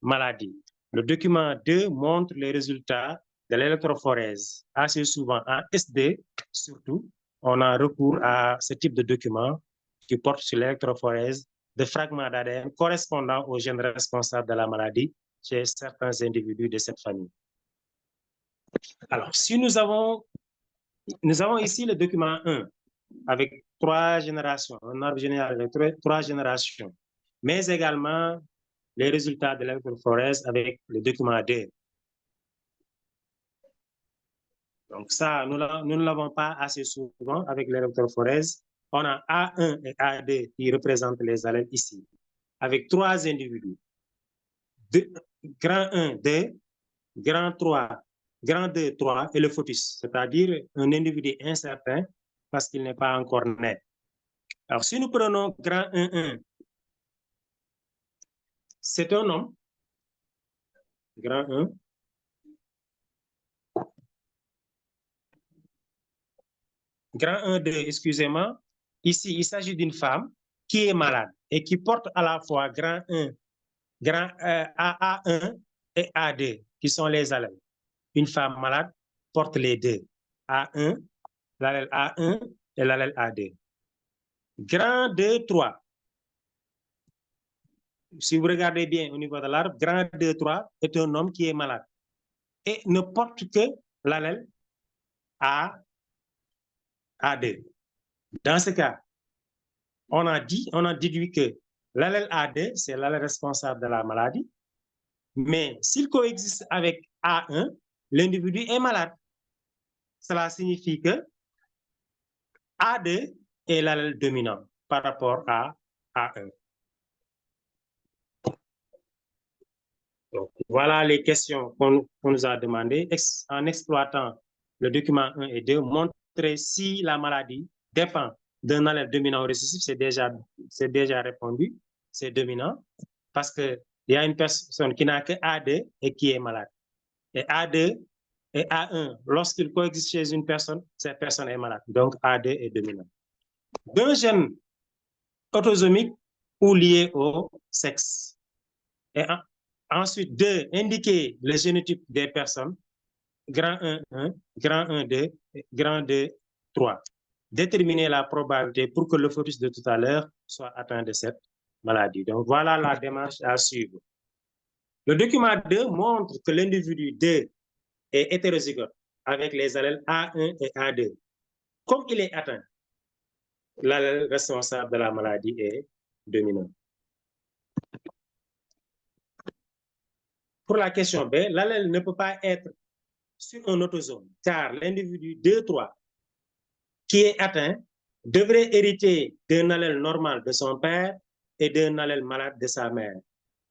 Speaker 3: maladie. Le document 2 montre les résultats de l'électrophorèse. Assez souvent en SD, surtout, on a recours à ce type de document qui porte sur l'électrophorèse de fragments d'ADN correspondant aux gènes responsables de la maladie chez certains individus de cette famille. Alors, si nous avons ici le document 1 avec 3 générations, un arbre général avec 3 générations, mais également les résultats de l'électrophorèse avec le document 2. Donc ça, nous ne l'avons pas assez souvent avec l'électrophorèse. On a A1 et A2 qui représentent les allèles ici, avec 3 individus. Grand 1, 2, grand 3, grand 2, 3 et le fœtus, c'est-à-dire un individu incertain parce qu'il n'est pas encore né. Alors, si nous prenons grand 1, 1, c'est un homme, grand 1, grand 1, 2, excusez-moi. Ici, il s'agit d'une femme qui est malade et qui porte à la fois grand 1, grand A1 et A2, qui sont les allèles. Une femme malade porte les deux, A1, l'allèle A1 et l'allèle A2. Grand 2, 3. Si vous regardez bien au niveau de l'arbre, grand 2, 3 est un homme qui est malade et ne porte que l'allèle A2. Dans ce cas, on a déduit que l'allèle A2, c'est l'allèle responsable de la maladie, mais s'il coexiste avec A1, l'individu est malade. Cela signifie que A2 est l'allèle dominant par rapport à A1. Donc, voilà les questions qu'on nous a demandées. En exploitant le document 1 et 2, montrer si la maladie dépend d'un allèle dominant ou récessif, c'est déjà répondu, c'est dominant, parce qu'il y a une personne qui n'a que A2 et qui est malade. Et A2 et A1, lorsqu'ils coexistent chez une personne, cette personne est malade. Donc, A2 est dominant. D'un gène autosomique ou lié au sexe. Et ensuite, 2, indiquer le génotype des personnes, grand 1, 1, grand 1, 2, grand 2, 3. Déterminer la probabilité pour que le fœtus de tout à l'heure soit atteint de cette maladie. Donc, voilà la démarche à suivre. Le document 2 montre que l'individu 2 est hétérozygote avec les allèles A1 et A2. Comme il est atteint, l'allèle responsable de la maladie est dominant. Pour la question B, l'allèle ne peut pas être sur un autosome, car l'individu 2-3 qui est atteint devrait hériter d'un allèle normal de son père et d'un allèle malade de sa mère.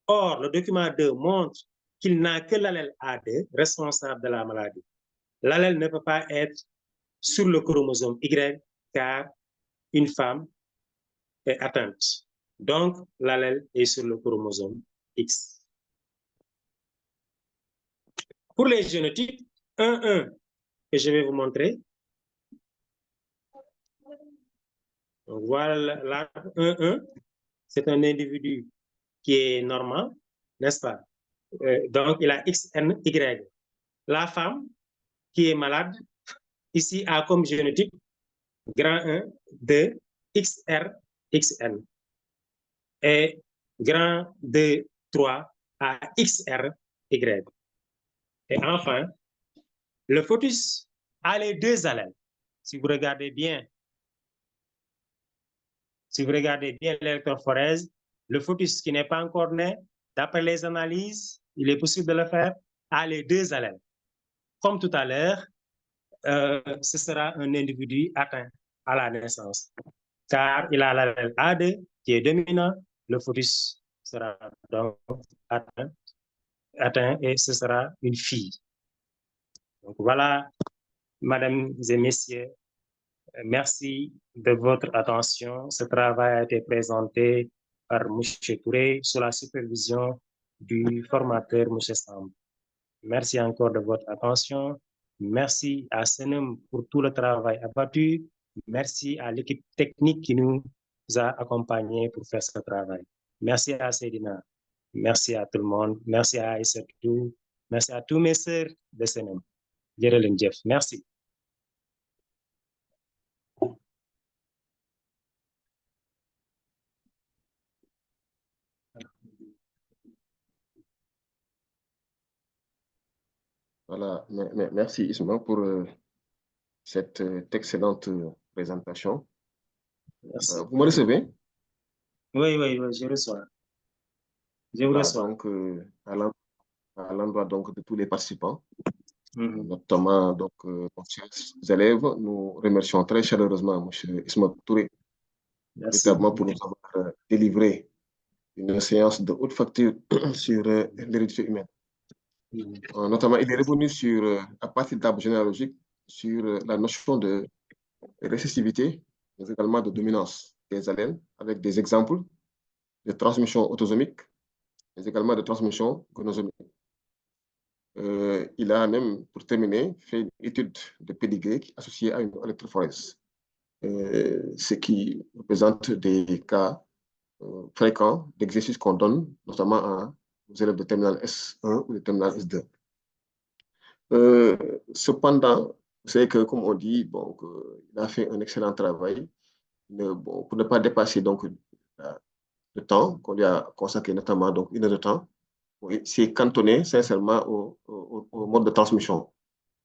Speaker 3: Or, le document 2 montre qu'il n'a que l'allèle A2 responsable de la maladie. L'allèle ne peut pas être sur le chromosome Y, car une femme est atteinte. Donc, l'allèle est sur le chromosome X. Pour les génotypes, 1-1, que je vais vous montrer. Donc, voilà, l'arbre 1-1, c'est un individu qui est normal, n'est-ce pas? Donc, il a XNY. La femme qui est malade, ici, a comme génotype grand 1, 2, XR, XN. Et grand 2, 3, a XR, Y. Et enfin, le fœtus a les deux allèles. Si vous regardez bien l'électrophorèse, le fœtus qui n'est pas encore né, d'après les analyses, il est possible de le faire, a les deux allèles. Comme tout à l'heure, ce sera un individu atteint à la naissance, car il a l'allèle A2 qui est dominant, le fœtus sera donc atteint et ce sera une fille. Donc voilà, mesdames et messieurs, merci de votre attention. Ce travail a été présenté par M. Touré sous la supervision du formateur M. Samb. Merci encore de votre attention. Merci à Senem pour tout le travail abattu. Merci à l'équipe technique qui nous a accompagnés pour faire ce travail. Merci à Sedina. Merci à tout le monde. Merci à Aïssatou. Merci à tous mes sœurs de Senem. Merci.
Speaker 2: Voilà, merci Isma pour cette excellente présentation.
Speaker 3: Merci.
Speaker 2: Vous me recevez?
Speaker 3: Oui, je reçois. Je vous reçois.
Speaker 2: Donc, à l'endroit donc de tous les participants, notamment donc nos chers élèves, nous remercions très chaleureusement M. Isma Touré, véritablement pour nous avoir délivré une séance de haute facture sur l'hérédité humaine. Notamment, il est revenu sur, à partir d'arbres généalogiques, sur la notion de récessivité, mais également de dominance des allèles, avec des exemples de transmission autosomique, mais également de transmission chromosomique. Il a même, pour terminer, fait une étude de pédigré associée à une électrophorèse, ce qui représente des cas fréquents d'exercices qu'on donne, notamment aux élèves de terminale S1 ou de terminale S2. Cependant, vous savez que, comme on dit, bon, il a fait un excellent travail. Bon, pour ne pas dépasser donc, le temps qu'on lui a consacré, notamment donc, 1 heure de temps, c'est cantonné sincèrement au mode de transmission.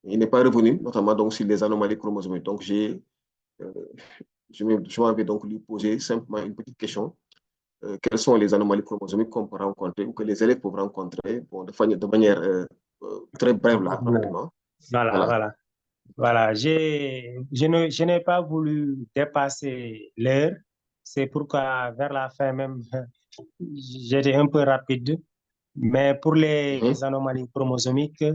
Speaker 2: Il n'est pas revenu, notamment donc, sur les anomalies chromosomiques. Donc, je m'en vais donc lui poser simplement une petite question. Quelles sont les anomalies chromosomiques qu'on peut rencontrer ou que les élèves peuvent rencontrer, bon, de manière très brève, là, rapidement.
Speaker 3: Voilà. Voilà, je n'ai pas voulu dépasser l'heure. C'est pourquoi, vers la fin même, j'étais un peu rapide. Mais pour les anomalies chromosomiques,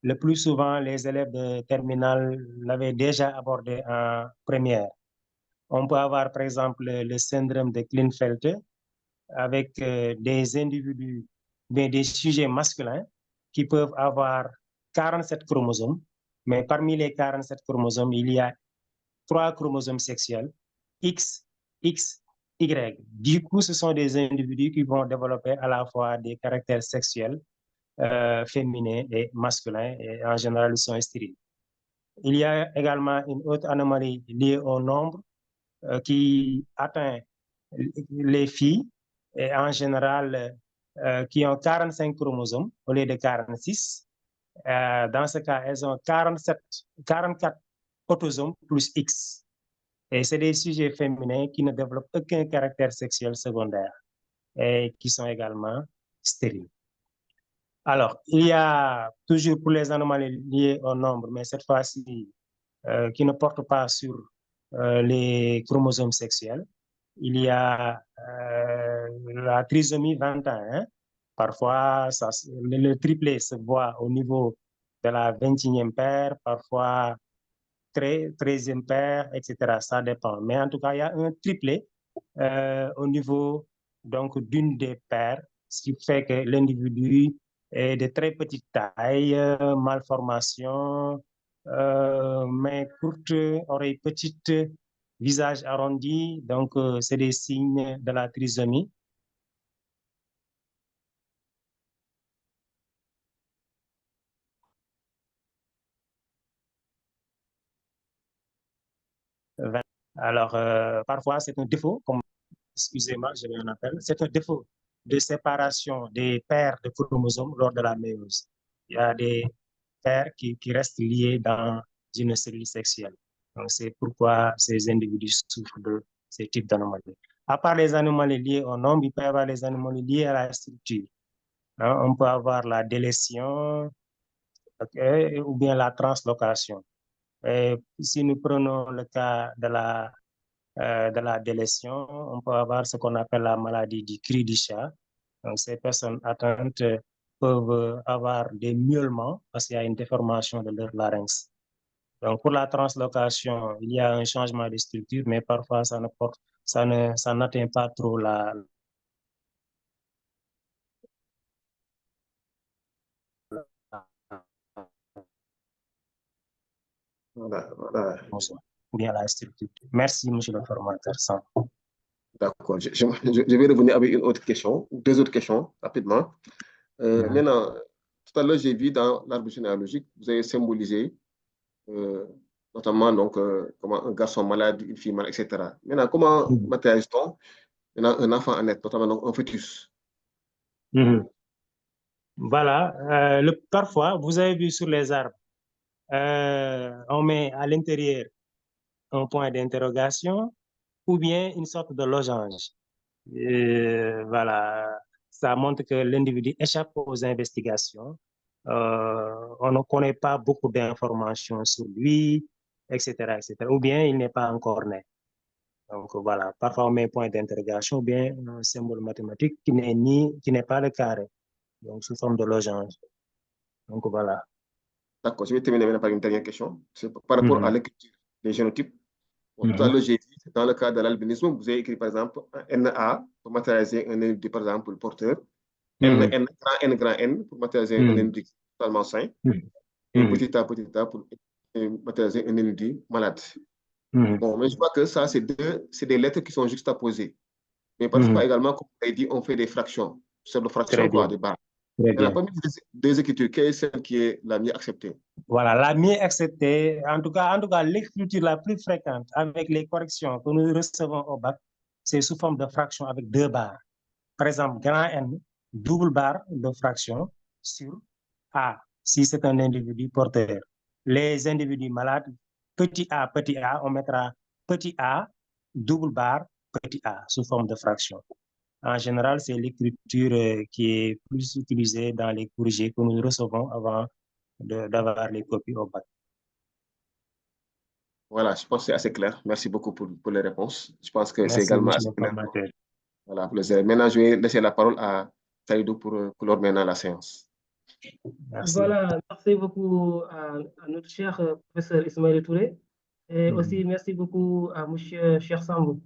Speaker 3: le plus souvent, les élèves de terminale l'avaient déjà abordé en première. On peut avoir, par exemple, le syndrome de Klinefelter avec des individus, des sujets masculins qui peuvent avoir 47 chromosomes. Mais parmi les 47 chromosomes, il y a 3 chromosomes sexuels, X, X, Y. Du coup, ce sont des individus qui vont développer à la fois des caractères sexuels, féminins et masculins, et en général, ils sont stériles. Il y a également une autre anomalie liée au nombre qui atteint les filles, et en général, qui ont 45 chromosomes au lieu de 46. Dans ce cas, elles ont 44 autosomes plus X. Et c'est des sujets féminins qui ne développent aucun caractère sexuel secondaire et qui sont également stériles. Alors, il y a toujours pour les anomalies liées au nombre, mais cette fois-ci, qui ne portent pas sur les chromosomes sexuels. Il y a la trisomie 21. Parfois, le triplé se voit au niveau de la 21e paire, parfois 13e paire, etc. Ça dépend. Mais en tout cas, il y a un triplé au niveau donc d'une des paires, ce qui fait que l'individu est de très petite taille, malformation, main courte, oreille petite, visage arrondi. Donc, c'est des signes de la trisomie. Alors, parfois, c'est un défaut, comme, excusez-moi, je un appel, c'est un défaut de séparation des paires de chromosomes lors de la méiose. Il y a des paires qui restent liées dans une cellule sexuelle. Donc, c'est pourquoi ces individus souffrent de ces types d'anomalies. À part les anomalies liées au nombre, il peut y avoir les anomalies liées à la structure. Hein, on peut avoir la délétion, okay, ou bien la translocation. Et si nous prenons le cas de la délétion, on peut avoir ce qu'on appelle la maladie du cri du chat. Donc, ces personnes atteintes peuvent avoir des miaulements parce qu'il y a une déformation de leur larynx. Donc, pour la translocation, il y a un changement de structure, mais parfois, ça n'atteint pas trop la.
Speaker 2: Voilà.
Speaker 3: Ou bien la structure. Merci, monsieur le formateur.
Speaker 2: D'accord. Je vais revenir avec une autre question, deux autres questions, rapidement. Maintenant, tout à l'heure, j'ai vu dans l'arbre généalogique, vous avez symbolisé notamment donc, comment un garçon malade, une fille malade, etc. Maintenant, comment matérialise-t-on un enfant à naître, notamment donc, un fœtus?
Speaker 3: Voilà. Parfois, vous avez vu sur les arbres, on met à l'intérieur un point d'interrogation ou bien une sorte de losange. Voilà. Ça montre que l'individu échappe aux investigations. On ne connaît pas beaucoup d'informations sur lui, etc., etc. Ou bien il n'est pas encore né. Donc voilà, parfois on met un point d'interrogation ou bien un symbole mathématique qui n'est pas le carré, donc sous forme de losange. Donc voilà.
Speaker 2: D'accord, je vais terminer maintenant par une dernière question. C'est par rapport à l'écriture des génotypes. Bon, tout à l'heure, j'ai dit, dans le cas de l'albinisme, vous avez écrit par exemple un NA pour matérialiser un individu, par exemple, le porteur, N grand N pour matérialiser un individu totalement sain, et petit a pour matérialiser un individu malade. Bon, mais je vois que ça, c'est des lettres qui sont juxtaposées. Mais parfois également, comme vous avez dit, on fait des fractions. C'est de fractions, quoi, des barres.
Speaker 3: Très bien.
Speaker 2: Parmi les deux écritures, quelle est celle qui est la mieux acceptée?
Speaker 3: Voilà, la mieux acceptée, en tout cas l'écriture la plus fréquente avec les corrections que nous recevons au bac, c'est sous forme de fraction avec 2 barres. Par exemple, grand N, double barre de fraction sur A, si c'est un individu porteur. Les individus malades, petit a, on mettra petit a, double barre, petit a, sous forme de fraction. En général, c'est l'écriture qui est plus utilisée dans les courriers que nous recevons avant d'avoir les copies au bac.
Speaker 2: Voilà, je pense que c'est assez clair. Merci beaucoup pour les réponses. Je pense que c'est
Speaker 3: Merci,
Speaker 2: également
Speaker 3: monsieur
Speaker 2: assez
Speaker 3: le
Speaker 2: clair.
Speaker 3: formateur.
Speaker 2: Voilà, pour les élèves. Maintenant, je vais laisser la parole à Saïdou pour clore maintenant la séance.
Speaker 3: Merci.
Speaker 1: Voilà, merci beaucoup à notre cher professeur Ismaël Touré. Et aussi, merci beaucoup à monsieur Cheikh Sambou,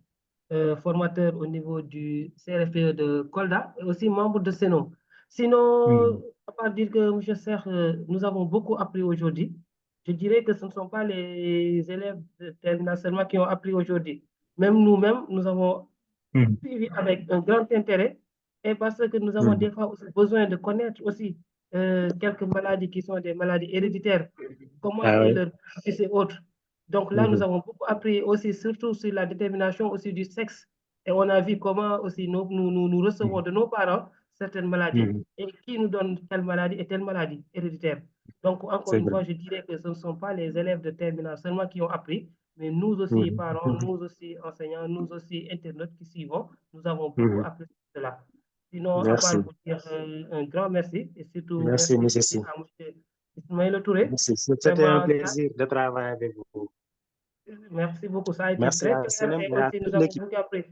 Speaker 1: formateur au niveau du CRFPE de Kolda et aussi membre de CENOM. Sinon, à part dire que monsieur Cheikh, nous avons beaucoup appris aujourd'hui. Je dirais que ce ne sont pas les élèves de terminale seulement qui ont appris aujourd'hui. Même nous-mêmes, nous avons suivi avec un grand intérêt et parce que nous avons des fois aussi besoin de connaître aussi quelques maladies qui sont des maladies héréditaires, comment est leur processus et autres. Donc là, nous avons beaucoup appris aussi, surtout sur la détermination aussi du sexe. Et on a vu comment aussi nous recevons de nos parents certaines maladies et qui nous donne telle maladie et telle maladie héréditaire. Donc, encore une fois, je dirais que ce ne sont pas les élèves de terminale seulement qui ont appris, mais nous aussi, parents, nous aussi, enseignants, nous aussi, internautes qui suivons, nous avons beaucoup appris cela. Sinon, à part vous dire un grand merci et surtout merci aussi à M. Ismaël Touré.
Speaker 3: C'était un plaisir de travailler avec vous.
Speaker 1: Merci beaucoup, ça a été
Speaker 3: Merci
Speaker 1: très
Speaker 3: à
Speaker 1: clair
Speaker 3: Senem
Speaker 1: et
Speaker 3: et à
Speaker 1: aussi nous
Speaker 3: toute
Speaker 1: avons
Speaker 3: l'équipe.
Speaker 1: beaucoup appris.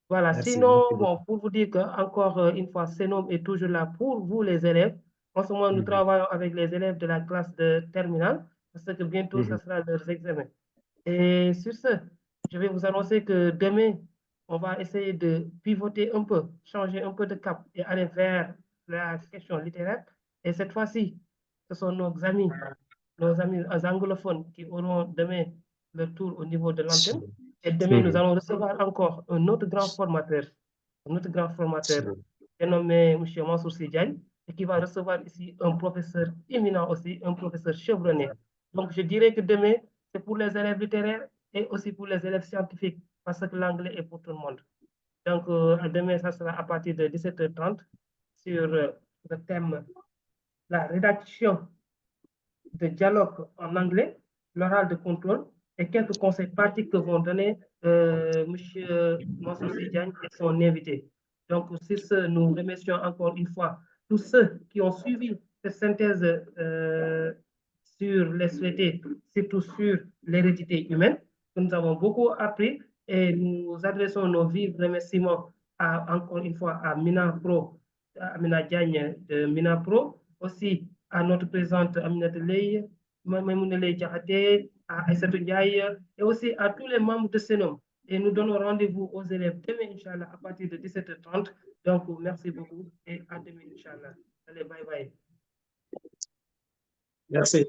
Speaker 1: Voilà,
Speaker 3: Merci,
Speaker 1: sinon,
Speaker 3: merci
Speaker 1: bon, pour vous dire que encore une fois, CENOM est toujours là pour vous les élèves. En ce moment, nous travaillons avec les élèves de la classe de terminale parce que bientôt, ça sera leurs examens. Et sur ce, je vais vous annoncer que demain, on va essayer de pivoter un peu, changer un peu de cap et aller vers la question littéraire. Et cette fois-ci, ce sont nos amis anglophones qui auront demain leur tour au niveau de l'antenne. Et demain, nous allons recevoir encore un autre grand formateur dénommé M. Mansour Sidjaï, et qui va recevoir ici un professeur éminent aussi, un professeur chevronné. Donc, je dirais que demain, c'est pour les élèves littéraires et aussi pour les élèves scientifiques, parce que l'anglais est pour tout le monde. Donc, demain, ça sera à partir de 17h30 sur le thème la rédaction de dialogue en anglais, l'oral de contrôle et quelques conseils pratiques que vont donner M. Mansour Sidjaï et son invité. Donc, sur ce, nous remercions encore une fois tous ceux qui ont suivi cette synthèse sur les sociétés, surtout sur l'hérédité humaine, que nous avons beaucoup appris et nous adressons nos vifs remerciements encore une fois à Mina Pro, à Amina Diagne de Mina Pro, aussi à notre présidente Aminata Leye, Maimouna Leye Diakhaté, à Aïssatou Ndiaye et aussi à tous les membres de CENOM. Et nous donnons rendez-vous aux élèves demain, Inch'Allah, à partir de 17h30. Donc, merci beaucoup et à demain, Inch'Allah. Allez, bye bye.
Speaker 3: Merci.